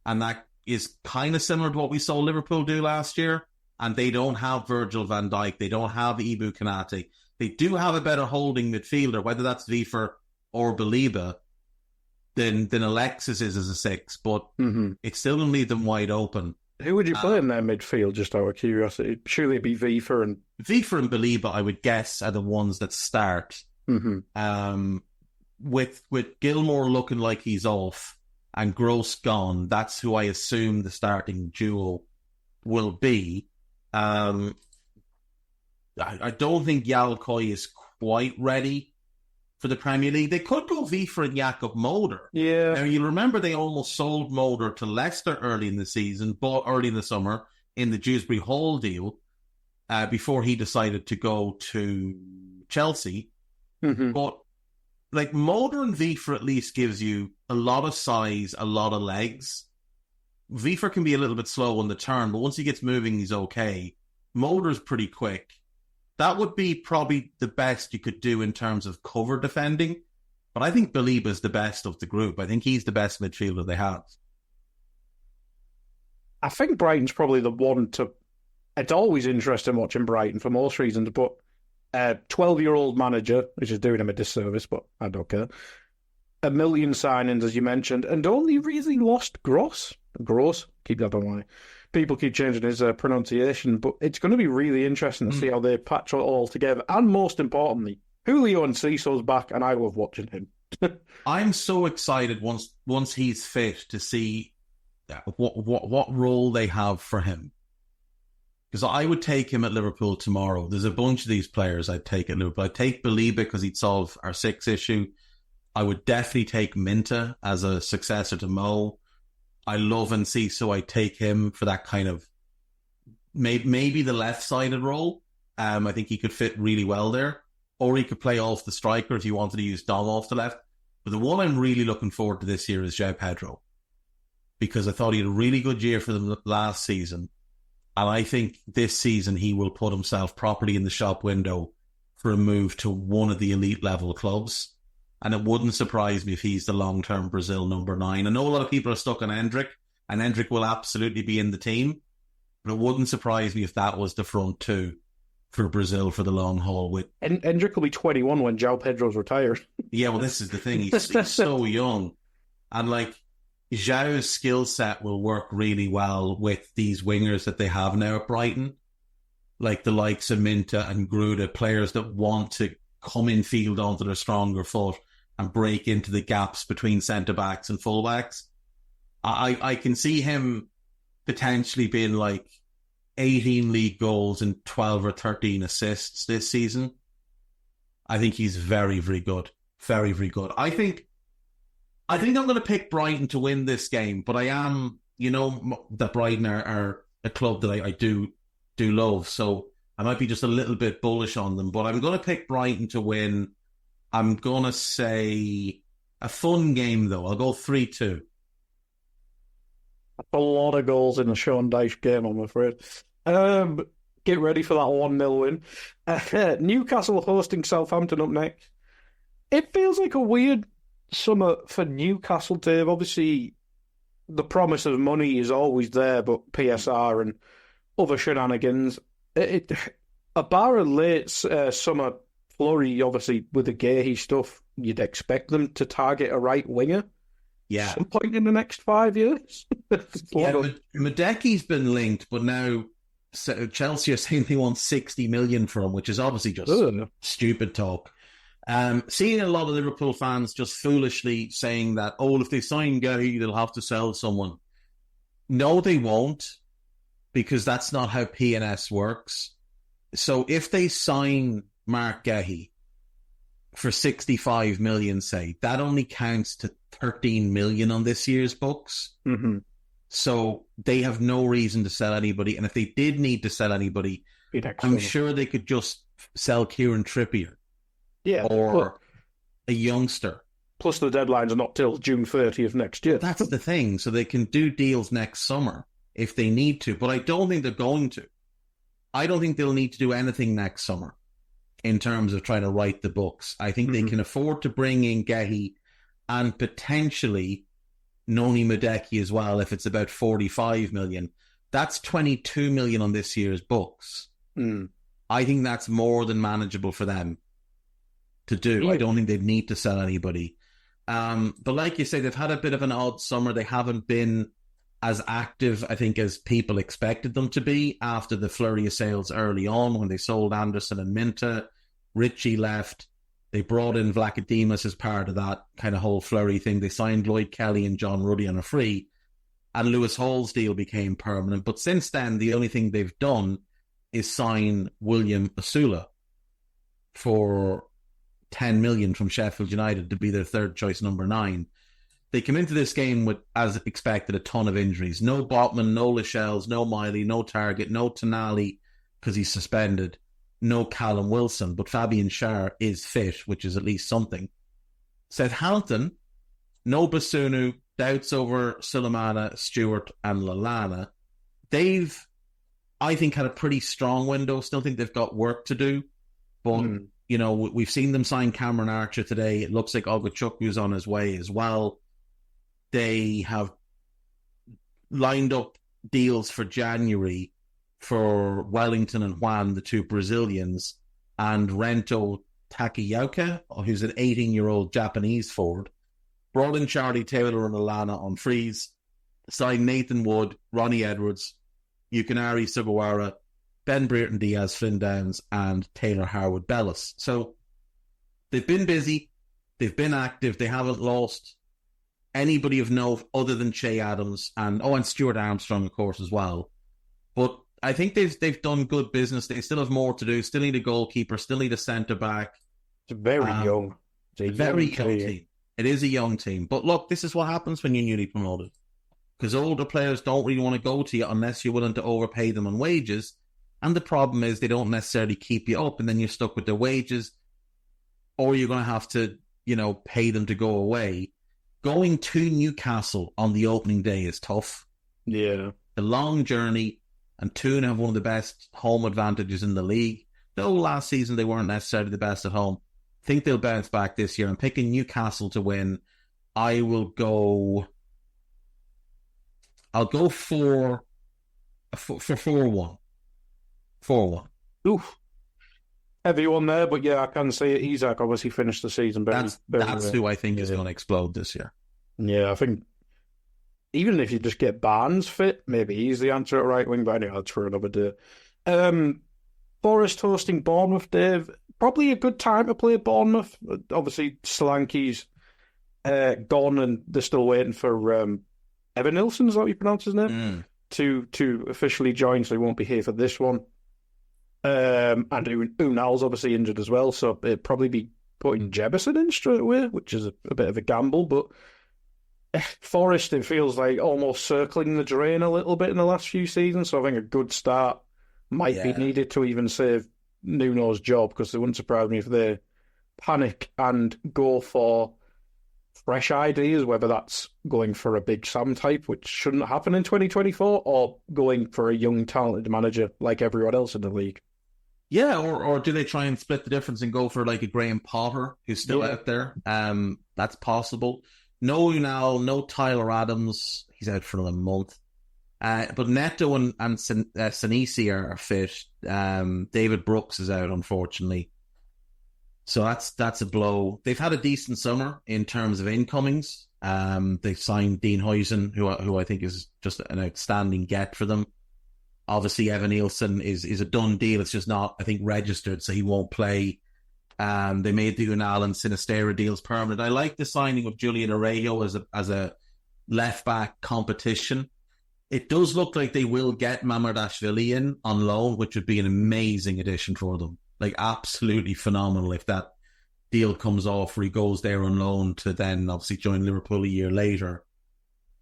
Speaker 9: And that is kind of similar to what we saw Liverpool do last year, and they don't have Virgil van Dijk, they don't have Ibu Konate. They do have a better holding midfielder, whether that's Wiefer or Baliba, than Alexis is as a six, but it's still going to leave them wide open.
Speaker 12: Who would you play in their midfield, just out of curiosity? Surely it'd be Wiefer and
Speaker 9: Baliba, I would guess, are the ones that start.
Speaker 12: Mm-hmm.
Speaker 9: With Gilmour looking like he's off, and Gross gone, that's who I assume the starting duo will be. I don't think Yalkoi is quite ready for the Premier League. They could go Wiefer and Jakob Moder.
Speaker 12: Yeah.
Speaker 9: Now, you'll remember they almost sold Moder to Leicester early in the season, bought early in the summer in the Dewsbury Hall deal, before he decided to go to Chelsea.
Speaker 12: Mm-hmm.
Speaker 9: But like Moder and Wiefer at least gives you a lot of size, a lot of legs. Wiefer can be a little bit slow on the turn, but once he gets moving, he's okay. Moder's pretty quick. That would be probably the best you could do in terms of cover defending. But I think Baliba's the best of the group. I think he's the best midfielder they have.
Speaker 12: I think Brighton's probably the one to... It's always interesting watching Brighton for most reasons, but 12-year-old manager, which is doing him a disservice, but I don't care. 1 million signings, as you mentioned, and only really lost Gross. Keep that in mind. People keep changing his pronunciation, but it's going to be really interesting to see how they patch it all together. And most importantly, Julio Enciso's back, and I love watching him.
Speaker 9: I'm so excited once he's fit to see what role they have for him. Because I would take him at Liverpool tomorrow. There's a bunch of these players I'd take at Liverpool. I'd take Baliba because he'd solve our 6 issue. I would definitely take Minta as a successor to Mo. I love Enciso. I'd take him for that kind of maybe the left-sided role. I think he could fit really well there. Or he could play off the striker if you wanted to use Dom off the left. But the one I'm really looking forward to this year is João Pedro. Because I thought he had a really good year for them last season. And I think this season he will put himself properly in the shop window for a move to one of the elite level clubs. And it wouldn't surprise me if he's the long-term Brazil number 9. I know a lot of people are stuck on Endrick, and Endrick will absolutely be in the team. But it wouldn't surprise me if that was the front 2 for Brazil for the long haul. With
Speaker 12: Endrick will be 21 when João Pedro's retired.
Speaker 9: Yeah, well, this is the thing. He's so young. And like, João's skill set will work really well with these wingers that they have now at Brighton, like the likes of Minta and Gruda, players that want to come in field onto their stronger foot and break into the gaps between centre-backs and full-backs. I can see him potentially being like 18 league goals and 12 or 13 assists this season. I think he's very, very good. Very, very good. I think I'm going to pick Brighton to win this game, but I am, that Brighton are a club that I do love, so I might be just a little bit bullish on them, but I'm going to pick Brighton to win. I'm going to say a fun game, though. I'll go 3-2.
Speaker 12: A lot of goals in the Sean Dyche game, I'm afraid. Get ready for that 1-0 win. Newcastle hosting Southampton up next. It feels like a weird summer for Newcastle, Dave. Obviously, the promise of money is always there, but PSR and other shenanigans. A bar of late summer flurry, obviously, with the Gahey stuff, you'd expect them to target a right winger.
Speaker 9: Yeah.
Speaker 12: Some point in the next 5 years.
Speaker 9: Medeki's been linked, but now Chelsea are saying they want 60 million for him, which is obviously just stupid talk. Seeing a lot of Liverpool fans just foolishly saying that, if they sign Gahey, they'll have to sell someone. No, they won't, because that's not how P&S works. So if they sign Mark Gahey for 65 million, say, that only counts to 13 million on this year's books.
Speaker 12: Mm-hmm.
Speaker 9: So they have no reason to sell anybody. And if they did need to sell anybody, I'm sure they could just sell Kieran Trippier.
Speaker 12: Yeah.
Speaker 9: Or a youngster.
Speaker 12: Plus the deadlines are not till June 30th next year.
Speaker 9: That's the thing. So they can do deals next summer if they need to. But I don't think they're going to. I don't think they'll need to do anything next summer in terms of trying to write the books. I think they can afford to bring in Gahey and potentially Noni Medeki as well if it's about 45 million. That's 22 million on this year's books. I think that's more than manageable for them to do. I don't think they'd need to sell anybody. But like you say, they've had a bit of an odd summer. They haven't been as active, I think, as people expected them to be after the flurry of sales early on when they sold Anderson and Minta. Ritchie left. They brought in Vlachodimos as part of that kind of whole flurry thing. They signed Lloyd Kelly and John Ruddy on a free, and Lewis Hall's deal became permanent. But since then, the only thing they've done is sign William Asula for 10 million from Sheffield United to be their third choice number 9. They come into this game with, as expected, a ton of injuries. No Botman, no Lascelles, no Miley, no Target, no Tonali because he's suspended, no Callum Wilson, but Fabian Schär is fit, which is at least something. Southampton, no Basunu, doubts over Sulemana, Stewart and Lallana. They've, I think, had a pretty strong window. Still think they've got work to do, but we've seen them sign Cameron Archer today. It looks like Ogochukwu's on his way as well. They have lined up deals for January for Wellington and Juan, the two Brazilians. and Rento Takayuka, who's an 18-year-old Japanese forward. Brought in Charlie Taylor and Alana on frees. Signed Nathan Wood, Ronnie Edwards, Yukinari Sugawara, Ben Brereton Diaz, Flynn Downs, and Taylor Harwood Bellis. So they've been busy. They've been active. They haven't lost anybody of note other than Che Adams and Stuart Armstrong, of course, as well. But I think they've done good business. They still have more to do. Still need a goalkeeper. Still need a centre back.
Speaker 12: It's very young. It's a
Speaker 9: very young team. It is a young team. But look, this is what happens when you're newly promoted. Because older players don't really want to go to you unless you're willing to overpay them on wages. And the problem is they don't necessarily keep you up, and then you're stuck with their wages, or you're going to have to, pay them to go away. Going to Newcastle on the opening day is tough.
Speaker 12: Yeah.
Speaker 9: The long journey, and Toon have one of the best home advantages in the league. Though last season they weren't necessarily the best at home. I think they'll bounce back this year. I'm picking Newcastle to win. I'll go for 4-1. 4-1.
Speaker 12: Oof. Everyone there, but yeah, I can see it. Isak obviously finished the season.
Speaker 9: That's who I think is going to explode this year.
Speaker 12: Yeah, I think even if you just get Barnes fit, maybe he's the answer at right wing, but anyway, that's for another day. Forest hosting Bournemouth, Dave. Probably a good time to play Bournemouth. Obviously, Solanke's gone and they're still waiting for Evan Nilsson, is that what you pronounce his name? To officially join, so he won't be here for this one. And Unal's obviously injured as well, so it'd probably be putting Jebison in straight away, which is a bit of a gamble. But Forest, it feels like almost circling the drain a little bit in the last few seasons, so I think a good start might be needed to even save Nuno's job, because it wouldn't surprise me if they panic and go for fresh ideas, whether that's going for a Big Sam type, which shouldn't happen in 2024, or going for a young, talented manager like everyone else in the league.
Speaker 9: Yeah, or do they try and split the difference and go for like a Graham Potter, who's still out there? That's possible. No Unal, no Tyler Adams. He's out for another month. But Neto and Senesi are fit. David Brooks is out, unfortunately. So that's a blow. They've had a decent summer in terms of incomings. They've signed Dean Huijsen, who I think is just an outstanding get for them. Obviously, Evan Nielsen is a done deal. It's just not, I think, registered, so he won't play. They made the Unal and Sinistera deals permanent. I like the signing of Julian Arejo as a left-back competition. It does look like they will get Mamardashvili in on loan, which would be an amazing addition for them. Like, absolutely phenomenal if that deal comes off, where he goes there on loan to then obviously join Liverpool a year later.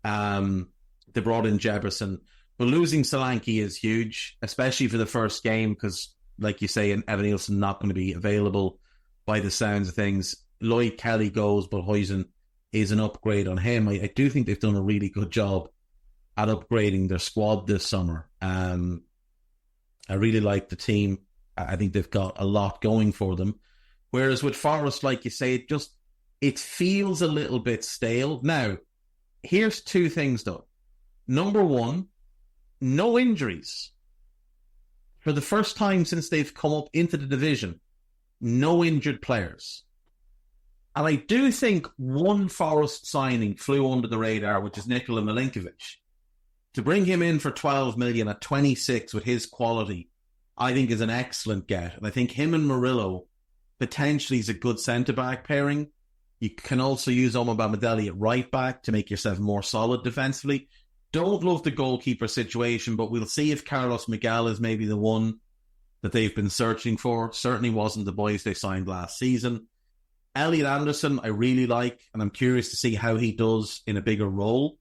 Speaker 9: They brought in Jefferson. But losing Solanke is huge, especially for the first game, because, like you say, Evan Nielsen not going to be available by the sounds of things. Lloyd Kelly goes, but Huijsen is an upgrade on him. I do think they've done a really good job at upgrading their squad this summer. I really like the team. I think they've got a lot going for them. Whereas with Forest, like you say, it feels a little bit stale. Now, here's two things though. Number one, no injuries. For the first time since they've come up into the division, no injured players. And I do think one Forest signing flew under the radar, which is Nikola Milinkovic. To bring him in for 12 million at 26 with his quality, I think is an excellent get. And I think him and Murillo potentially is a good centre-back pairing. You can also use Omar Bamadeli at right-back to make yourself more solid defensively. Don't love the goalkeeper situation, but we'll see if Carlos Miguel is maybe the one that they've been searching for. Certainly wasn't the boys they signed last season. Elliot Anderson, I really like, and I'm curious to see how he does in a bigger role.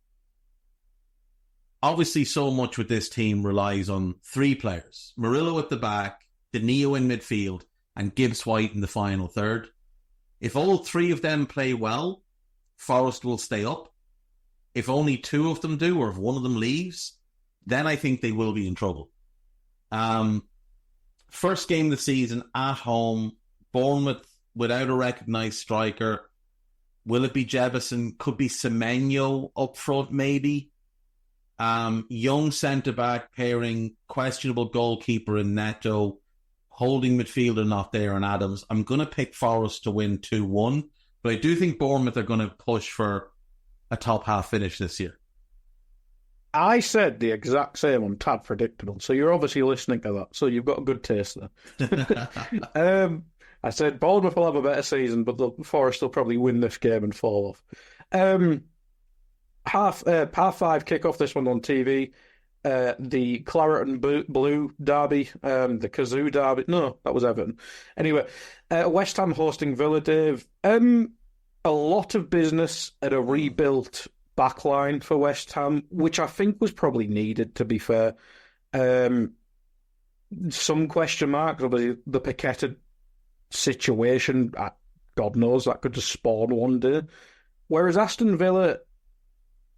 Speaker 9: Obviously, so much with this team relies on three players. Murillo at the back, Danilo in midfield, and Gibbs White in the final third. If all three of them play well, Forest will stay up. If only two of them do, or if one of them leaves, then I think they will be in trouble. First game of the season at home, Bournemouth without a recognised striker. Will it be Jebison? Could be Semenyo up front, maybe. Young centre-back pairing, questionable goalkeeper in Neto. holding midfielder not there and Adams. I'm going to pick Forest to win 2-1, but I do think Bournemouth are going to push for a top half finish this year.
Speaker 12: I said the exact same on Tad Predictable, so you're obviously listening to that, so you've got a good taste there. I said Bournemouth will have a better season, but the Forest will probably win this game and fall off. Half 5 kick-off, this one on TV. The Claret and Blue derby, the Kazoo derby. No, that was Everton. Anyway, West Ham hosting Villa, Dave. A lot of business at a rebuilt backline for West Ham, which I think was probably needed, to be fair. Some question marks, obviously the Paqueta situation, God knows, that could just spawn one day. Whereas Aston Villa,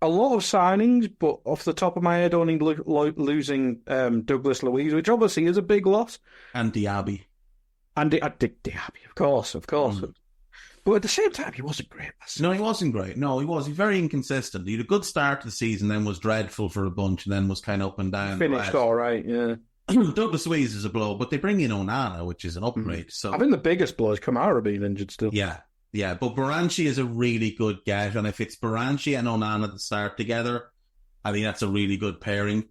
Speaker 12: a lot of signings, but off the top of my head, only losing Douglas Luiz, which obviously is a big loss.
Speaker 9: And Diaby.
Speaker 12: And Diaby, of course. But at the same time, he wasn't great.
Speaker 9: No, he wasn't great. No, he was. He's very inconsistent. He had a good start to the season, then was dreadful for a bunch, and then was kind of up and down.
Speaker 12: Finished all right, yeah.
Speaker 9: Douglas Luiz is a blow, but they bring in Onana, which is an upgrade. So
Speaker 12: I think the biggest blow is Kamara being injured still.
Speaker 9: Yeah, but Baranchi is a really good get, and if it's Baranchi and Onana that start together, I think that's a really good pairing.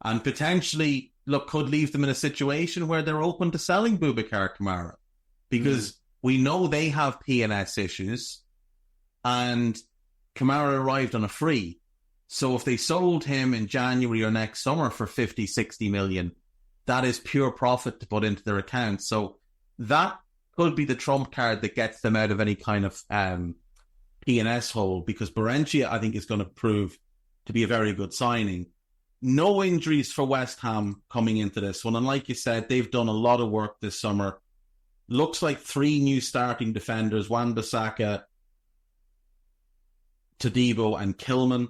Speaker 9: And potentially, could leave them in a situation where they're open to selling Boubacar Kamara, because we know they have P&S issues, and Kamara arrived on a free. So if they sold him in January or next summer for 50, 60 million, that is pure profit to put into their account. So that could be the trump card that gets them out of any kind of P&S hole, because Barentia, I think, is going to prove to be a very good signing. No injuries for West Ham coming into this one. And like you said, they've done a lot of work this summer. Looks like 3 new starting defenders, Wan-Bissaka, Todibo and Kilman,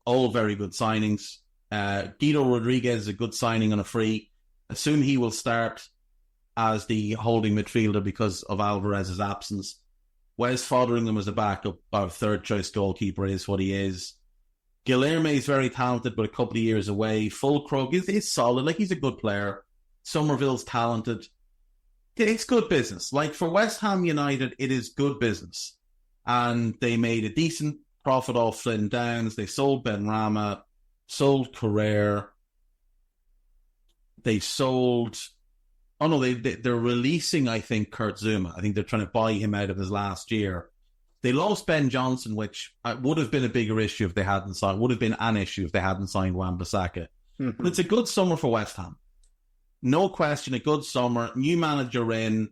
Speaker 9: all very good signings. Guido Rodriguez is a good signing on a free. I assume he will start as the holding midfielder because of Alvarez's absence. Wes Fotheringham as a backup, our third choice goalkeeper, is what he is. Guilherme is very talented, but a couple of years away. Fulkrug is solid, he's a good player. Somerville's talented. It's good business. For West Ham United, it is good business. And they made a decent profit off Flynn Downs. They sold Benrahma, sold Carrere. They sold... Oh, no, they're releasing, I think, Kurt Zuma. I think they're trying to buy him out of his last year. They lost Ben Johnson, which would have been a bigger issue if they hadn't signed... Would have been an issue if they hadn't signed Wan-Bissaka. Mm-hmm. But it's a good summer for West Ham. No question, a good summer. New manager in.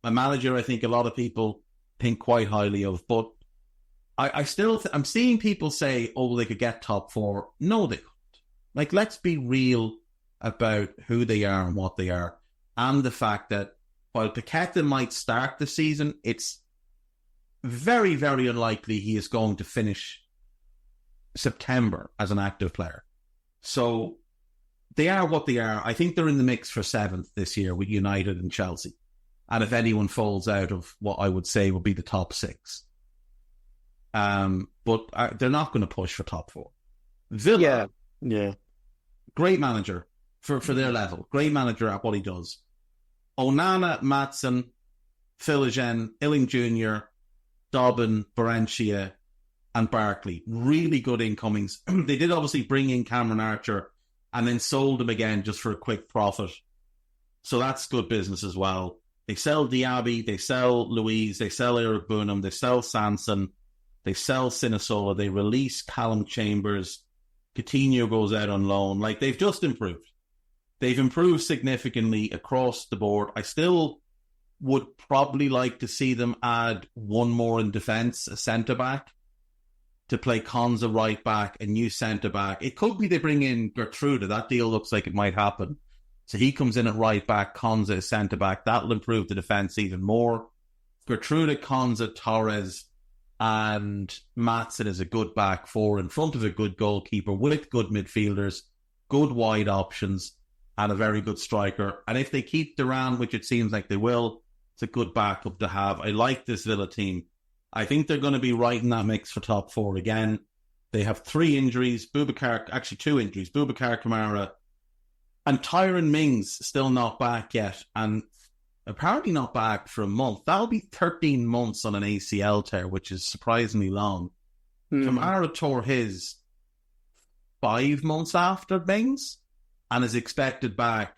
Speaker 9: A manager I think a lot of people think quite highly of. But I'm seeing people say, they could get top 4. No, they couldn't. Let's be real about who they are and what they are. And the fact that while Paqueta might start the season, it's very, very unlikely he is going to finish September as an active player. So they are what they are. I think they're in the mix for 7th this year with United and Chelsea. And if anyone falls out of what I would say would be the top 6. But they're not going to push for top 4. Villa,
Speaker 12: yeah,
Speaker 9: great manager for their level. Great manager at what he does. Onana, Maatsen, Philigen, Illing Jr., Dobbin, Barentia, and Barkley. Really good incomings. They did obviously bring in Cameron Archer and then sold him again just for a quick profit. So that's good business as well. They sell Diaby, they sell Luiz, they sell Eric Bunham, they sell Sanson, they sell Sinasola, they release Callum Chambers, Coutinho goes out on loan. They've just improved. They've improved significantly across the board. I still would probably like to see them add one more in defence, a centre-back, to play Konza right back, a new centre-back. It could be they bring in Gertrude. That deal looks like it might happen. So he comes in at right back, Konza is centre-back. That'll improve the defence even more. Gertrude, Konza, Torres, and Maatsen is a good back 4 in front of a good goalkeeper with good midfielders, good wide options, and a very good striker. And if they keep Duran, which it seems like they will, it's a good backup to have. I like this Villa team. I think they're going to be right in that mix for top 4 again. They have 3 injuries. 2 injuries. Boubacar Kamara and Tyron Mings still not back yet. And apparently not back for a month. That'll be 13 months on an ACL tear, which is surprisingly long. Kamara tore his 5 months after Mings and is expected back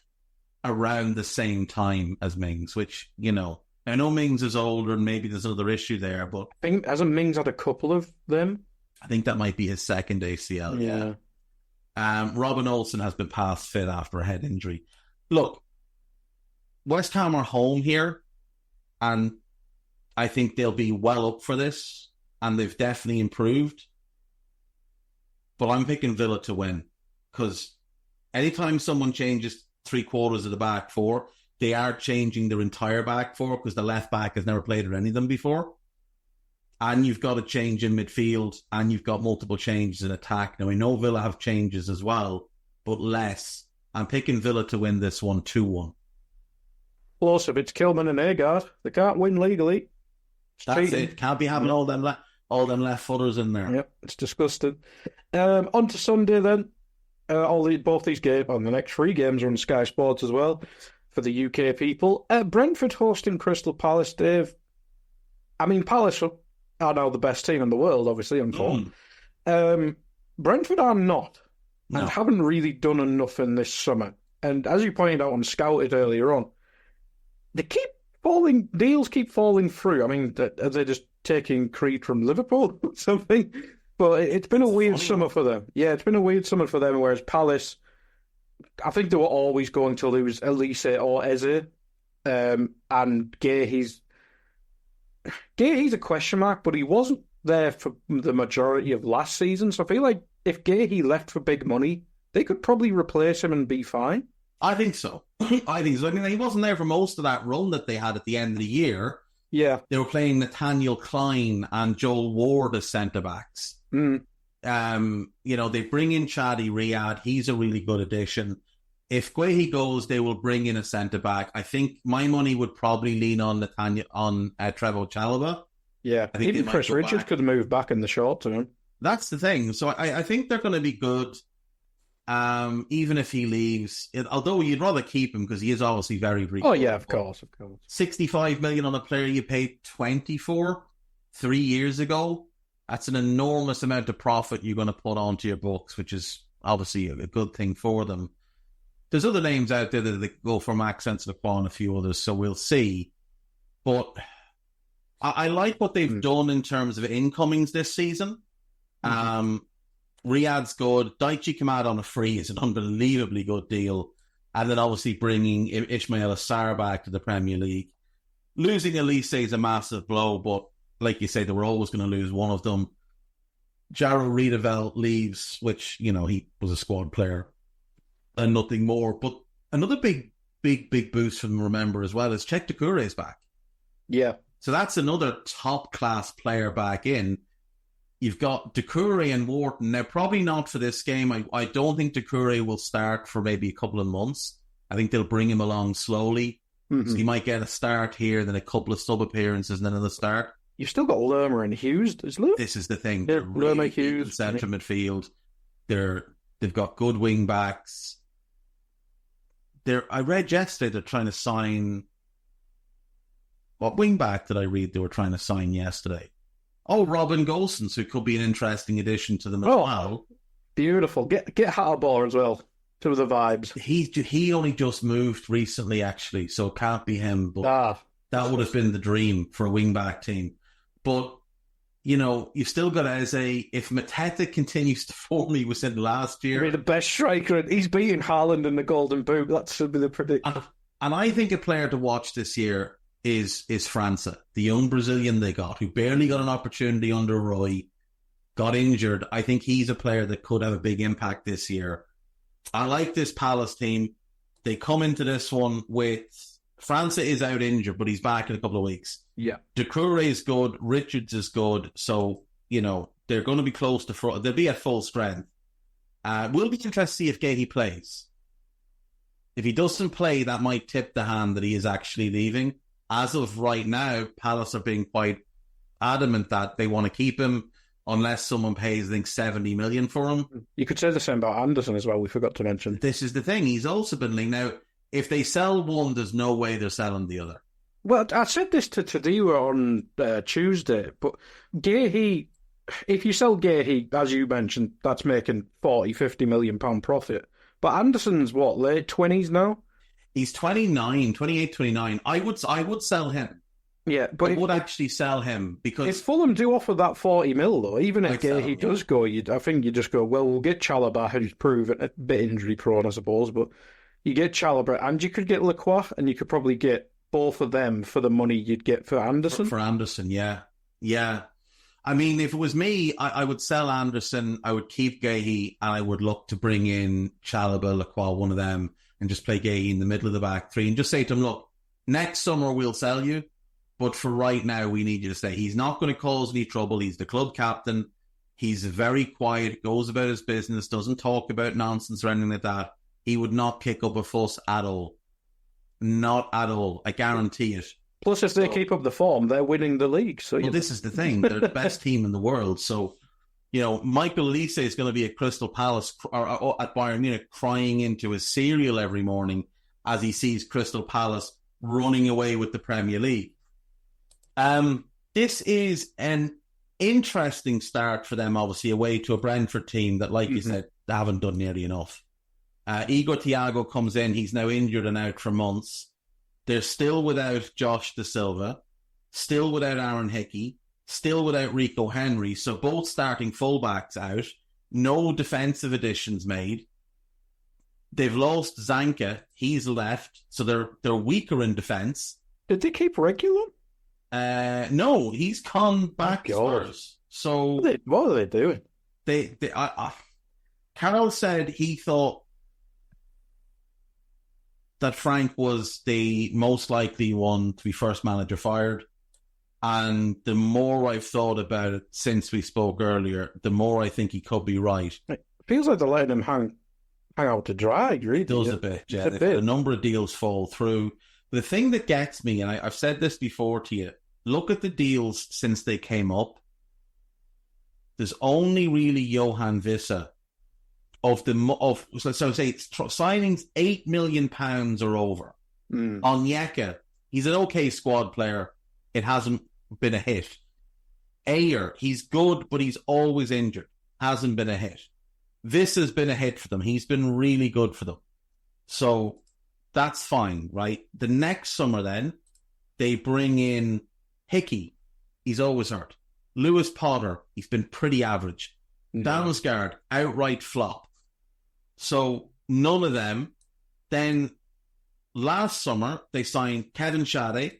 Speaker 9: around the same time as Mings, which, you know, I know Mings is older and maybe there's another issue there, but...
Speaker 12: Hasn't Mings had a couple of them?
Speaker 9: I think that might be his second ACL. Yeah. Robin Olsen has been past fit after a head injury. Look, West Ham are home here, and I think they'll be well up for this, and they've definitely improved. But I'm picking Villa to win, because anytime someone changes 3/4 of the back four, they are changing their entire back four, because the left back has never played with any of them before. And you've got a change in midfield, and you've got multiple changes in attack. Now, I know Villa have changes as well, but less. I'm picking Villa to win this one 2-1.
Speaker 12: Plus, if it's Kilman and Agard, they can't win legally.
Speaker 9: That's it. Can't be having all them left footers in there.
Speaker 12: Yep, it's disgusting. On to Sunday then. Both these games, and the next 3 games are on Sky Sports as well for the UK people. Brentford hosting Crystal Palace, Dave. I mean, Palace are now the best team in the world, obviously, on form. Brentford are not, and haven't really done enough in this summer. And as you pointed out on Scouted earlier on, deals keep falling through. I mean, are they just taking Creed from Liverpool or something? But it's been a weird summer for them. Yeah, it's been a weird summer for them, whereas Palace, I think they were always going to lose Elise or Eze. And Gahey's a question mark, but he wasn't there for the majority of last season. So I feel like if Gahey left for big money, they could probably replace him and be fine.
Speaker 9: I think so. I mean, he wasn't there for most of that run that they had at the end of the year.
Speaker 12: Yeah.
Speaker 9: They were playing Nathaniel Klein and Joel Ward as centre-backs. You know, they bring in Chadi Riyad. He's a really good addition. If Guehi goes, they will bring in a centre-back. I think my money would probably lean on Trevoh Chalobah.
Speaker 12: Yeah, I think even Chris Richards could move back in the short term.
Speaker 9: That's the thing. So I think they're going to be good. Even if he leaves, although you'd rather keep him because he is obviously very, very
Speaker 12: good. Yeah, of course.
Speaker 9: 65 million on a player you paid 20 for 3 years ago. That's an enormous amount of profit you're going to put onto your books, which is obviously a good thing for them. There's other names out there that go for Max Sensitive and a few others, so we'll see. But I like what they've done in terms of incomings this season. Riyad's good. Daichi Kamada on a free is an unbelievably good deal. And then obviously bringing Ismail Assar back to the Premier League. Losing Elise is a massive blow, but like you say, they were always going to lose one of them. Jaro Riedeveld leaves, which, you know, he was a squad player and nothing more. But another big boost from remember as well is Czech Doucouré is back.
Speaker 12: Yeah.
Speaker 9: So that's another top-class player back in. You've got Doucouré and Wharton. Now, probably not for this game. I don't think Doucouré will start for maybe a couple of months. I think they'll bring him along slowly. So he might get a start here, then a couple of sub-appearances, and then another start.
Speaker 12: You've still got Lerma and Hughes, isn't it?
Speaker 9: This is the thing.
Speaker 12: Yeah, Lerma, Hughes.
Speaker 9: Centre midfield. They've got good wing-backs. I read yesterday they're trying to sign... What wing-back did I read they were trying to sign yesterday? Oh, Robin Gosens, who could be an interesting addition to them as well.
Speaker 12: Beautiful. Get Hatterball as well. To the vibes.
Speaker 9: He only just moved recently, actually, so it can't be him. But that would have been the dream for a wing-back team. But, you know, you've still got Eze. If Mateta continues to form he was in last year...
Speaker 12: He'll be the best striker. He's beating Haaland in the Golden Boot. That should be the prediction.
Speaker 9: And I think a player to watch this year is França, the young Brazilian they got, who barely got an opportunity under Roy, got injured. I think he's a player that could have a big impact this year. I like this Palace team. They come into this one with... França is out injured, but he's back in a couple of weeks.
Speaker 12: Yeah.
Speaker 9: Doucouré is good. Richards is good. So, you know, they're going to be close to... They'll be at full strength. We'll be interested to see if Gahey plays. If he doesn't play, that might tip the hand that he is actually leaving. As of right now, Palace are being quite adamant that they want to keep him unless someone pays, I think, 70 million for him.
Speaker 12: You could say the same about Anderson as well, we forgot to mention.
Speaker 9: This is the thing. He's also been linked. Now, if they sell one, there's no way they're selling the other.
Speaker 12: Well, I said this to Tadiwa on Tuesday, but Gahey, if you sell Gahey, as you mentioned, that's making 40-50 million pound profit. But Anderson's what, late 20s now?
Speaker 9: He's 29, 28, 29. I would sell him.
Speaker 12: Yeah, but
Speaker 9: I would actually sell him because
Speaker 12: if Fulham do offer that 40 mil though, even if Gahey does go, I think you just go, well, we'll get Chalobah, who's proven a bit injury prone, I suppose, but you get Chalobah and you could get Lacroix and you could probably get both of them for the money you'd get for Anderson.
Speaker 9: For Anderson, yeah. Yeah. I mean, if it was me, I would sell Anderson, I would keep Gahey, and I would look to bring in Chalobah, Lacroix, one of them, and just play Gahey in the middle of the back three and just say to him, look, next summer we'll sell you, but for right now we need you to stay. He's not going to cause any trouble. He's the club captain. He's very quiet, goes about his business, doesn't talk about nonsense or anything like that. He would not kick up a fuss at all. Not at all. I guarantee it.
Speaker 12: Plus, if they keep up the form, they're winning the league. So
Speaker 9: this is the thing. They're the best team in the world. So, Michael Olise is going to be at Crystal Palace or at Bayern Munich crying into his cereal every morning as he sees Crystal Palace running away with the Premier League. This is an interesting start for them, obviously, away to a Brentford team that, like you said, they haven't done nearly enough. Igor Thiago comes in. He's now injured and out for months. They're still without Josh Da Silva, still without Aaron Hickey, still without Rico Henry. So both starting fullbacks out. No defensive additions made. They've lost Zanka. He's left. So they're weaker in defence.
Speaker 12: Did they keep Regulon?
Speaker 9: No, he's gone back to Spurs. So
Speaker 12: what are they doing?
Speaker 9: Carroll said he thought that Frank was the most likely one to be first manager fired. And the more I've thought about it since we spoke earlier, the more I think he could be right.
Speaker 12: It feels like they're letting him hang out to dry, really.
Speaker 9: It does a bit, yeah. A number of deals fall through. The thing that gets me, and I've said this before to you, look at the deals since they came up. There's only really Johan Vissa so say signings £8 million or over. Onyeka, he's an okay squad player. It hasn't been a hit. Ayer, he's good, but he's always injured. Hasn't been a hit. This has been a hit for them. He's been really good for them. So that's fine, right? The next summer then, they bring in Hickey. He's always hurt. Lewis Potter, he's been pretty average. Damsgaard, outright flop. So none of them. Then last summer, they signed Kevin Schade.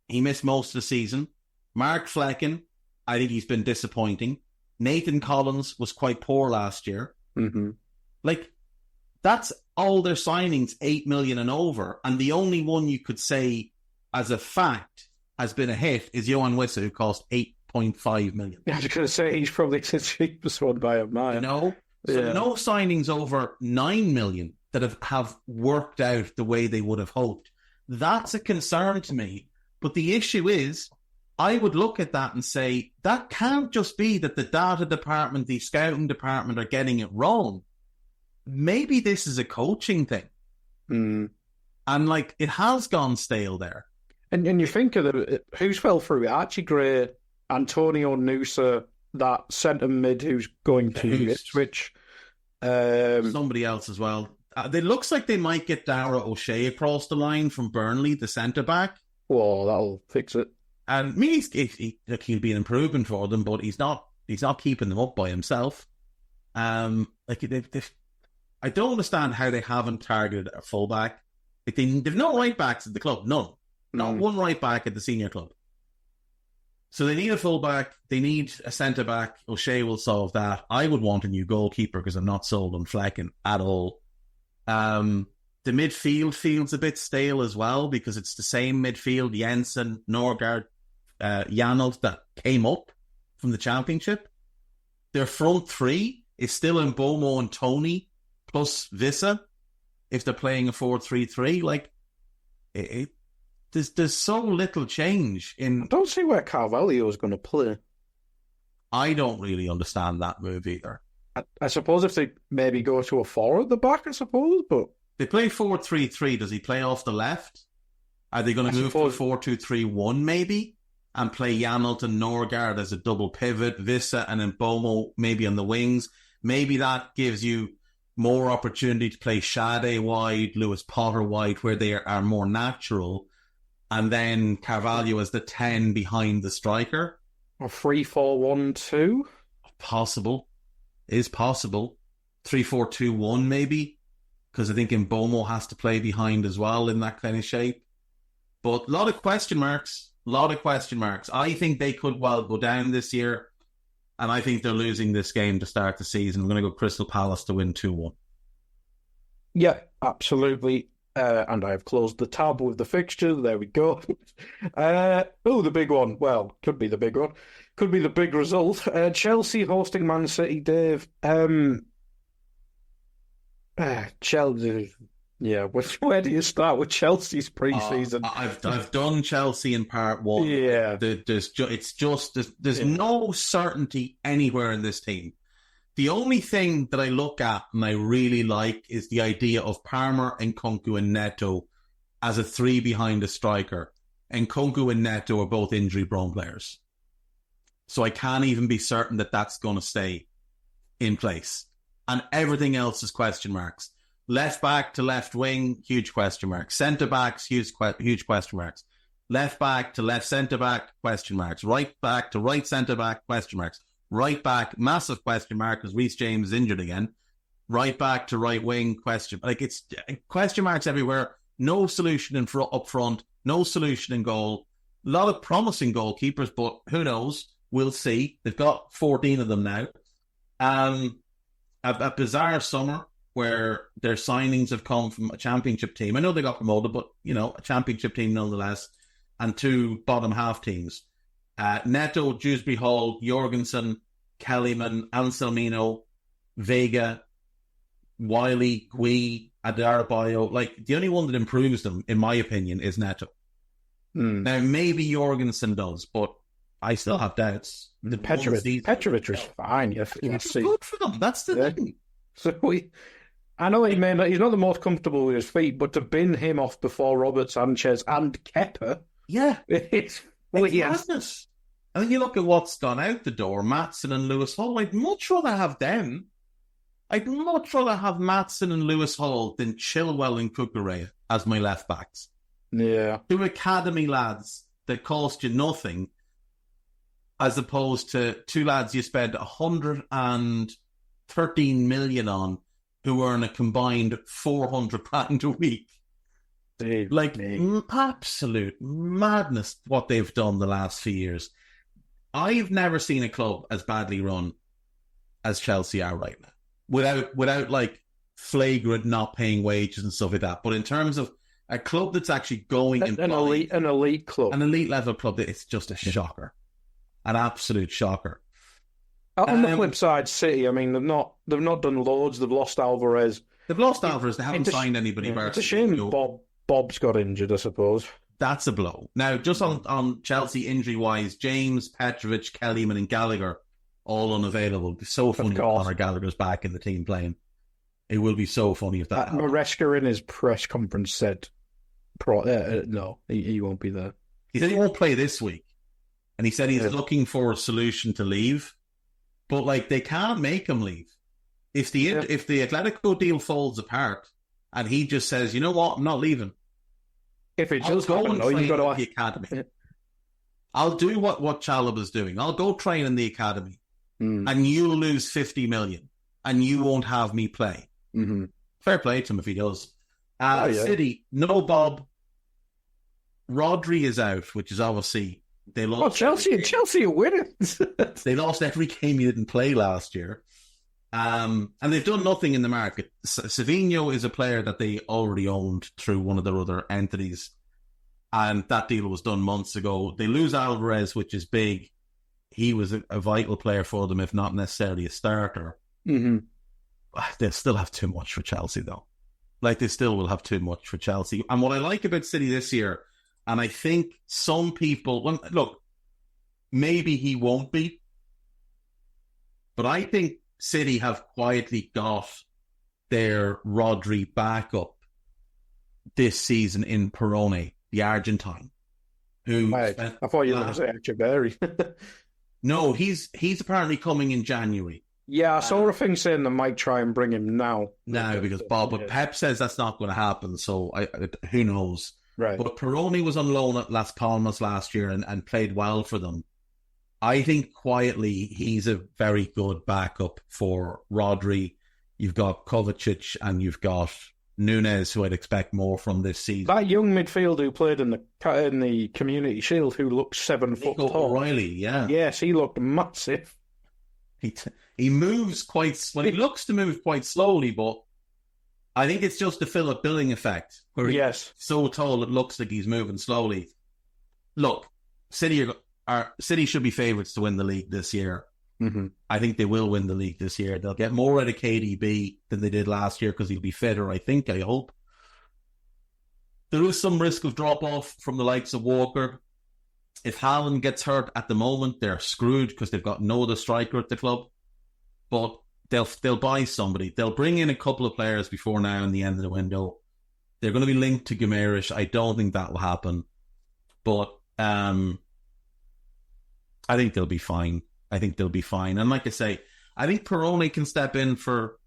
Speaker 9: He missed most of the season. Mark Flecken, I think he's been disappointing. Nathan Collins was quite poor last year. Like, that's all their signings, 8 million and over. And the only one you could say as a fact has been a hit is Johan Wissa, who cost 8.5 million.
Speaker 12: I was going to say he's probably the cheapest one by a mile.
Speaker 9: So no signings over 9 million that have worked out the way they would have hoped. That's a concern to me. But the issue is, I would look at that and say, that can't just be that the data department, the scouting department are getting it wrong. Maybe this is a coaching thing. And it has gone stale there.
Speaker 12: And you think of who's fell through it? Archie Gray, Antonio Nusa, that centre mid who's going to Ipswich.
Speaker 9: Somebody else as well. It looks like they might get Dara O'Shea across the line from Burnley, the centre back.
Speaker 12: Well, that'll fix it.
Speaker 9: And I mean, he'll be an improvement for them, but he's not keeping them up by himself. I don't understand how they haven't targeted a fullback. They've no right backs at the club, none. Not one right back at the senior club. So they need a fullback. They need a centre back. O'Shea will solve that. I would want a new goalkeeper because I'm not sold on Flecken at all. The midfield feels a bit stale as well because it's the same midfield, Jensen, Norgard, Janelt, that came up from the Championship. Their front three is still in Bomo and Tony plus Vissa if they're playing a 4-3-3. There's so little change in...
Speaker 12: I don't see where Carvalho is going to play.
Speaker 9: I don't really understand that move either.
Speaker 12: I suppose if they maybe go to a 4 at the back, I suppose, but...
Speaker 9: They play 4-3-3. Does he play off the left? Are they going to move to 4-2-3-1 maybe? And play Janelt Norgard as a double pivot, Vissa and Mbomo maybe on the wings? Maybe that gives you more opportunity to play Sade wide, Lewis Potter wide, where they are more natural. And then Carvalho as the 10 behind the striker.
Speaker 12: Or 3-4-1-2?
Speaker 9: Possible. Is possible. 3-4-2-1 maybe. Because I think Mbomo has to play behind as well in that kind of shape. But a lot of question marks. I think they could well go down this year. And I think they're losing this game to start the season. I'm going to go Crystal Palace to win 2-1.
Speaker 12: Yeah, absolutely. And I have closed the tab with the fixture. There we go. The big one. Well, could be the big one. Could be the big result. Chelsea hosting Man City, Dave. Chelsea. Yeah, where do you start with Chelsea's pre-season?
Speaker 9: I've done Chelsea in part one.
Speaker 12: Yeah,
Speaker 9: there's no certainty anywhere in this team. The only thing that I look at and I really like is the idea of Palmer, Nkunku and Neto as a 3 behind a striker. Nkunku and Neto are both injury-prone players, so I can't even be certain that that's going to stay in place. And everything else is question marks. Left back to left wing, huge question marks. Centre backs, huge question marks. Left back to left centre back, question marks. Right back to right centre back, question marks. Right back, massive question mark because Reece James is injured again. Right back to right wing, question. It's question marks everywhere. No solution up front. No solution in goal. A lot of promising goalkeepers, but who knows? We'll see. They've got 14 of them now. A bizarre summer where their signings have come from a championship team. I know they got promoted, but, a championship team nonetheless, and 2 bottom half teams. Neto, Dewsbury Hall, Jorgensen, Kellyman, Anselmino, Vega, Wiley, Gui, Adarabioyo. The only one that improves them, in my opinion, is Neto. Now, maybe Jorgensen does, but I still have doubts.
Speaker 12: Petrovic is fine.
Speaker 9: It's good for them. That's the thing.
Speaker 12: So I know he's not the most comfortable with his feet, but to bin him off before Robert Sanchez and Kepa, it's
Speaker 9: madness. I think you look at what's gone out the door, Maatsen and Lewis Hall. I'd much rather have them. I'd much rather have Maatsen and Lewis Hall than Chilwell and Cucurella as my left backs.
Speaker 12: Yeah.
Speaker 9: 2 academy lads that cost you nothing, as opposed to 2 lads you spent 113 million on, who earn a combined 400 grand a week. Absolute madness what they've done the last few years. I've never seen a club as badly run as Chelsea are right now, without flagrant not paying wages and stuff like that. But in terms of a club that's actually going
Speaker 12: an elite club,
Speaker 9: an elite level club, it's just a shocker, an absolute shocker.
Speaker 12: On the flip side, City, they've not done loads. They've lost Alvarez.
Speaker 9: They haven't signed anybody.
Speaker 12: It's a shame Bob's got injured, I suppose.
Speaker 9: That's a blow. Now, just on Chelsea injury-wise, James, Petrovic, Kellyman and Gallagher, all unavailable. It'd be so funny if Conor Gallagher's back in the team playing. It will be so funny if that happens.
Speaker 12: Maresca in his press conference said, no, he won't be there.
Speaker 9: He said he won't play this week. And he said he's looking for a solution to leave. But, they can't make him leave. If the Atletico deal falls apart and he just says, you know what, I'm not leaving.
Speaker 12: If it does go and train
Speaker 9: in the academy. I'll do what Chalaba's doing. I'll go train in the academy and you'll lose 50 million and you won't have me play.
Speaker 12: Mm-hmm.
Speaker 9: Fair play to him if he does. City, no Bob. Rodri is out, which is obviously... They lost.
Speaker 12: Chelsea are winning.
Speaker 9: They lost every game he didn't play last year. And they've done nothing in the market. Savinho is a player that they already owned through one of their other entities. And that deal was done months ago. They lose Alvarez, which is big. He was a vital player for them, if not necessarily a starter.
Speaker 12: Mm-hmm.
Speaker 9: They'll still have too much for Chelsea, though. They still will have too much for Chelsea. And what I like about City this year, and I think some people... look, maybe he won't be. But I think City have quietly got their Rodri backup this season in Perone, the Argentine. Who
Speaker 12: I thought you were going to say Echeverri.
Speaker 9: No, he's apparently coming in January.
Speaker 12: Yeah, I saw a thing saying they might try and bring him now.
Speaker 9: Because but Pep says that's not going to happen, so who knows?
Speaker 12: Right.
Speaker 9: But Peroni was on loan at Las Palmas last year and played well for them. I think quietly he's a very good backup for Rodri. You've got Kovacic and you've got Nunes, who I'd expect more from this season.
Speaker 12: That young midfielder who played in the Community Shield, who looked 7 foot tall.
Speaker 9: O'Reilly, yeah.
Speaker 12: Yes, he looked massive.
Speaker 9: He moves he looks to move quite slowly, but I think it's just the Philip Billing effect, where he's so tall it looks like he's moving slowly. Look, City should be favourites to win the league this year.
Speaker 12: Mm-hmm.
Speaker 9: I think they will win the league this year. They'll get more out of KDB than they did last year because he'll be fitter, I hope. There is some risk of drop-off from the likes of Walker. If Haaland gets hurt at the moment, they're screwed because they've got no other striker at the club. But they'll buy somebody. They'll bring in a couple of players before now and the end of the window. They're going to be linked to Guimaraes. I don't think that will happen. But I think they'll be fine. And like I say, I think Perone can step in for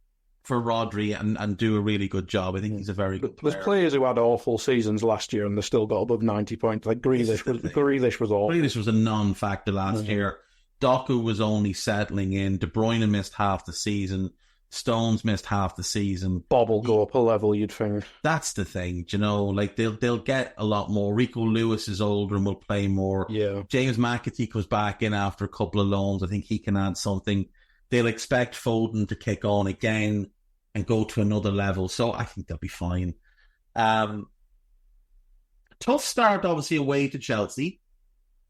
Speaker 9: Rodri and do a really good job. I think he's a very good player.
Speaker 12: There's players who had awful seasons last year and they still got above 90 points. Like Grealish was awful.
Speaker 9: Grealish was a non-factor last year. Doku was only settling in. De Bruyne missed half the season. Stones missed half the season.
Speaker 12: Bob will go up a level, you'd think.
Speaker 9: That's the thing, like they'll get a lot more. Rico Lewis is older and will play more.
Speaker 12: Yeah.
Speaker 9: James McAtee goes back in after a couple of loans. I think he can add something. They'll expect Foden to kick on again and go to another level. So I think they'll be fine. Tough start, obviously, away to Chelsea.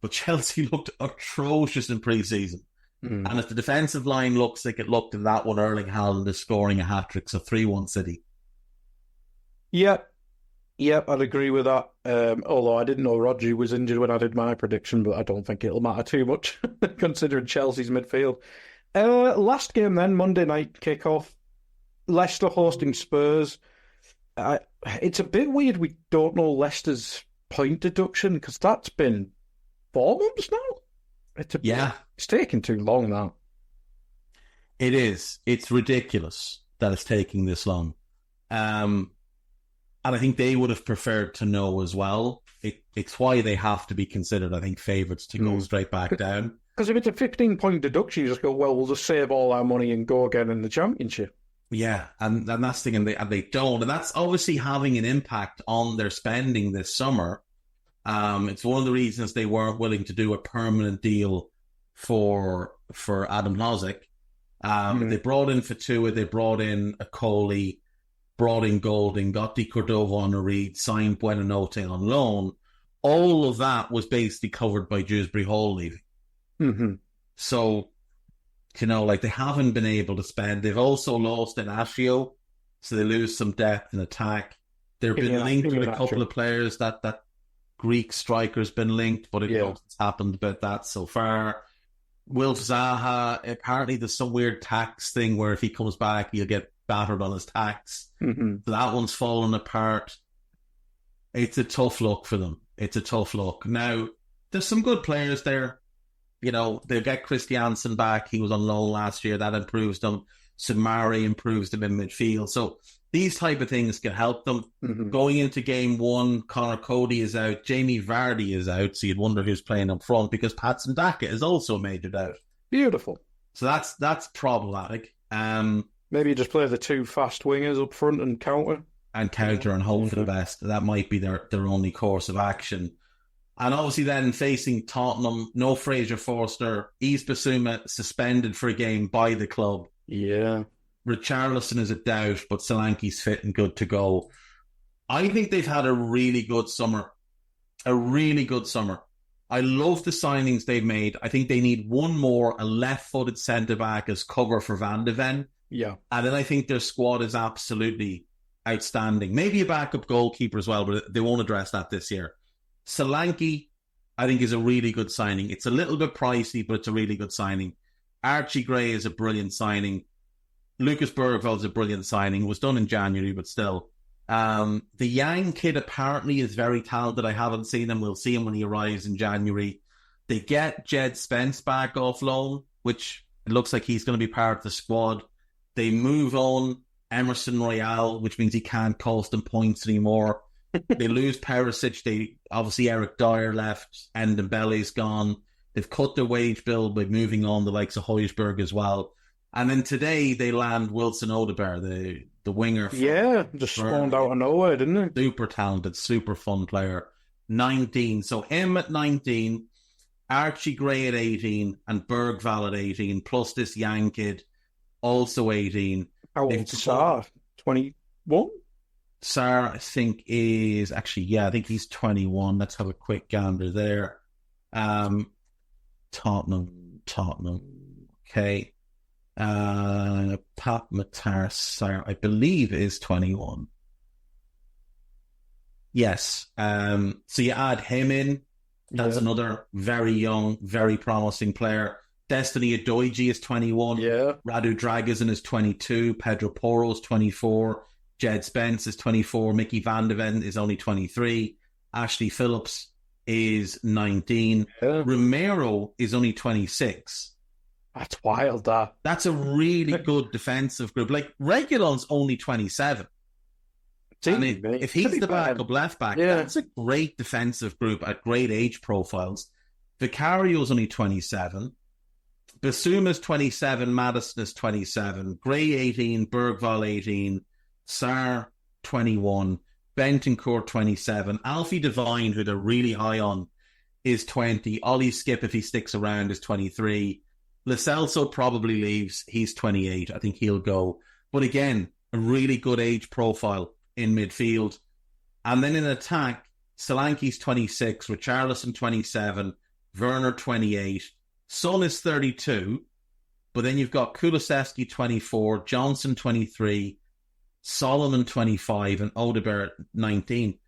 Speaker 9: But Chelsea looked atrocious in pre-season. And if the defensive line looks like it looked in that one, Erling Haaland is scoring a hat-trick, so 3-1 City.
Speaker 12: Yep, I'd agree with that. Although I didn't know Rodri was injured when I did my prediction, but I don't think it'll matter too much, considering Chelsea's midfield. Last game then, Monday night kickoff. Leicester hosting Spurs. It's a bit weird we don't know Leicester's point deduction, because that's been 4 months now. It's taking too long now.
Speaker 9: It is. It's ridiculous that it's taking this long. And I think they would have preferred to know as well. It's why they have to be considered, I think, favourites to go straight back down.
Speaker 12: Because if it's a 15-point deduction, you just go, well, we'll just save all our money and go again in the Championship.
Speaker 9: Yeah, and that's the thing, and they don't. And that's obviously having an impact on their spending this summer. It's one of the reasons they weren't willing to do a permanent deal for Adam Nozick. They brought in Fatua, they brought in Akoli, brought in Golding, got Di Cordova on a read, signed Buenanote on loan. All of that was basically covered by Dewsbury Hall leaving.
Speaker 12: Mm-hmm.
Speaker 9: So, they haven't been able to spend. They've also lost Inacio, so they lose some depth in attack. They've been linked with a couple of players that Greek striker's been linked, but it's happened about that so far. Wilf Zaha, apparently there's some weird tax thing where if he comes back, he'll get battered on his tax.
Speaker 12: Mm-hmm.
Speaker 9: So that one's fallen apart. It's a tough look for them. It's a tough look. Now, there's some good players there. They'll get Christiansen back. He was on loan last year. That improves them. Samari improves them in midfield. So these type of things can help them.
Speaker 12: Mm-hmm. Going
Speaker 9: into game one, Connor Cody is out. Jamie Vardy is out. So you'd wonder who's playing up front because Patson Daka is also majored out.
Speaker 12: Beautiful.
Speaker 9: So that's problematic.
Speaker 12: Maybe you just play the two fast wingers up front and counter.
Speaker 9: And hope for the best. That might be their only course of action. And obviously then facing Tottenham, no Fraser Forster, Yves Bissouma suspended for a game by the club.
Speaker 12: Yeah.
Speaker 9: Richarlison is a doubt, but Solanke's fit and good to go. I think they've had a really good summer. I love the signings they've made. I think they need one more, a left-footed centre-back as cover for Van de Ven.
Speaker 12: Yeah.
Speaker 9: And then I think their squad is absolutely outstanding. Maybe a backup goalkeeper as well, but they won't address that this year. Solanke, I think, is a really good signing. It's a little bit pricey, but it's a really good signing. Archie Gray is a brilliant signing. Lucas Bergveld is a brilliant signing. It was done in January, but still. The Yang kid apparently is very talented. I haven't seen him. We'll see him when he arrives in January. They get Jed Spence back off loan, which it looks like he's going to be part of the squad. They move on Emerson Royale, which means he can't cost them points anymore. They lose Perisic. Obviously Eric Dyer left, and Dembele's gone. They've cut their wage bill by moving on the likes of Højbjerg as well. And then today they land Wilson Odegaard, the winger.
Speaker 12: Just spawned out of nowhere, didn't it?
Speaker 9: Super talented, super fun player. 19. So him at 19, Archie Gray at 18, and Bergvall at 18, plus this Yang kid, also 18.
Speaker 12: How old is Sarr? 21?
Speaker 9: Sarr, I think, is actually, I think he's 21. Let's have a quick gander there. Tottenham. Okay. Pat Matar Sarr, I believe, is 21. Yes. So you add him in. That's another very young, very promising player. Destiny Adoiji is 21. Radu Dragusin is 22. Pedro Porro is 24. Jed Spence is 24. Mickey Van de Ven is only 23. Ashley Phillips is 19. Romero is only 26.
Speaker 12: That's wild, that.
Speaker 9: That's a really good defensive group. Like, Reguilon's only 27. If he's the backup left back, that's a great defensive group at great age profiles. Vicario's only 27. Basuma's 27. Madison is 27. Gray 18. Bergvall 18. Sarr 21. Bentancur 27. Alfie Devine, who they're really high on, is 20. Ollie Skip, if he sticks around, is 23. Lo Celso probably leaves. He's 28. I think he'll go. But again, a really good age profile in midfield. And then in attack, Solanke's 26, Richarlison 27, Werner 28, Son is 32, but then you've got Kulusevski 24, Johnson 23, Solomon 25, and Odegaard 19.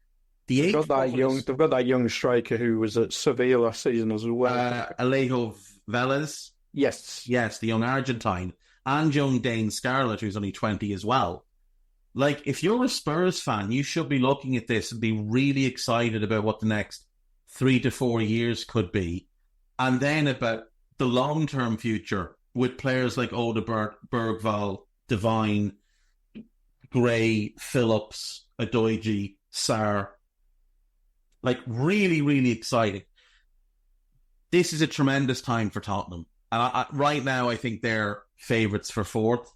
Speaker 12: They've got that young striker who was at Sevilla last season as well.
Speaker 9: Alejo Vélez.
Speaker 12: Yes,
Speaker 9: the young Argentine. And young Dane Scarlett, who's only 20 as well. Like, if you're a Spurs fan, you should be looking at this and be really excited about what the next 3 to 4 years could be. And then about the long-term future with players like Odegaard, Bergvall, Devine, Gray, Phillips, Adoiji, Sarr. Like, really, really exciting. This is a tremendous time for Tottenham. And right now, I think they're favourites for fourth.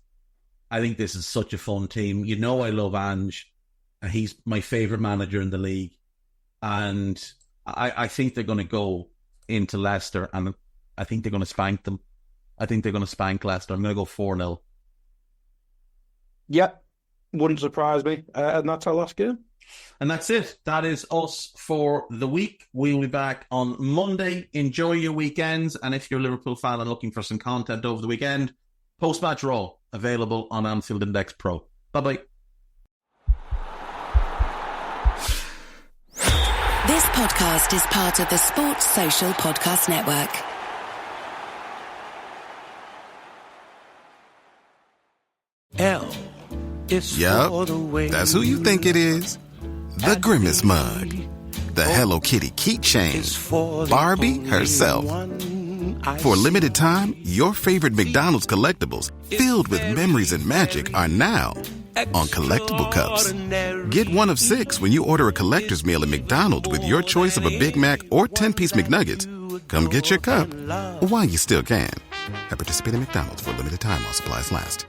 Speaker 9: I think this is such a fun team. You know I love Ange. He's my favourite manager in the league. And I think they're going to go into Leicester, and I think they're going to spank them. I think they're going to spank Leicester. I'm going to go 4-0.
Speaker 12: Yeah, wouldn't surprise me. And that's our last game.
Speaker 9: And that's it. That is us for the week. We'll be back on Monday. Enjoy your weekends. And if you're a Liverpool fan and looking for some content over the weekend, Post-Match Raw, available on Anfield Index Pro. Bye-bye.
Speaker 13: This podcast is part of the Sports Social Podcast Network.
Speaker 14: Yup, that's who you think it is. The Grimace Mug. The Hello Kitty keychain. Barbie herself. For a limited time, your favorite McDonald's collectibles filled with memories and magic are now on collectible cups. Get one of 6 when you order a collector's meal at McDonald's with your choice of a Big Mac or 10-piece McNuggets. Come get your cup while you still can. At participating McDonald's for a limited time while supplies last.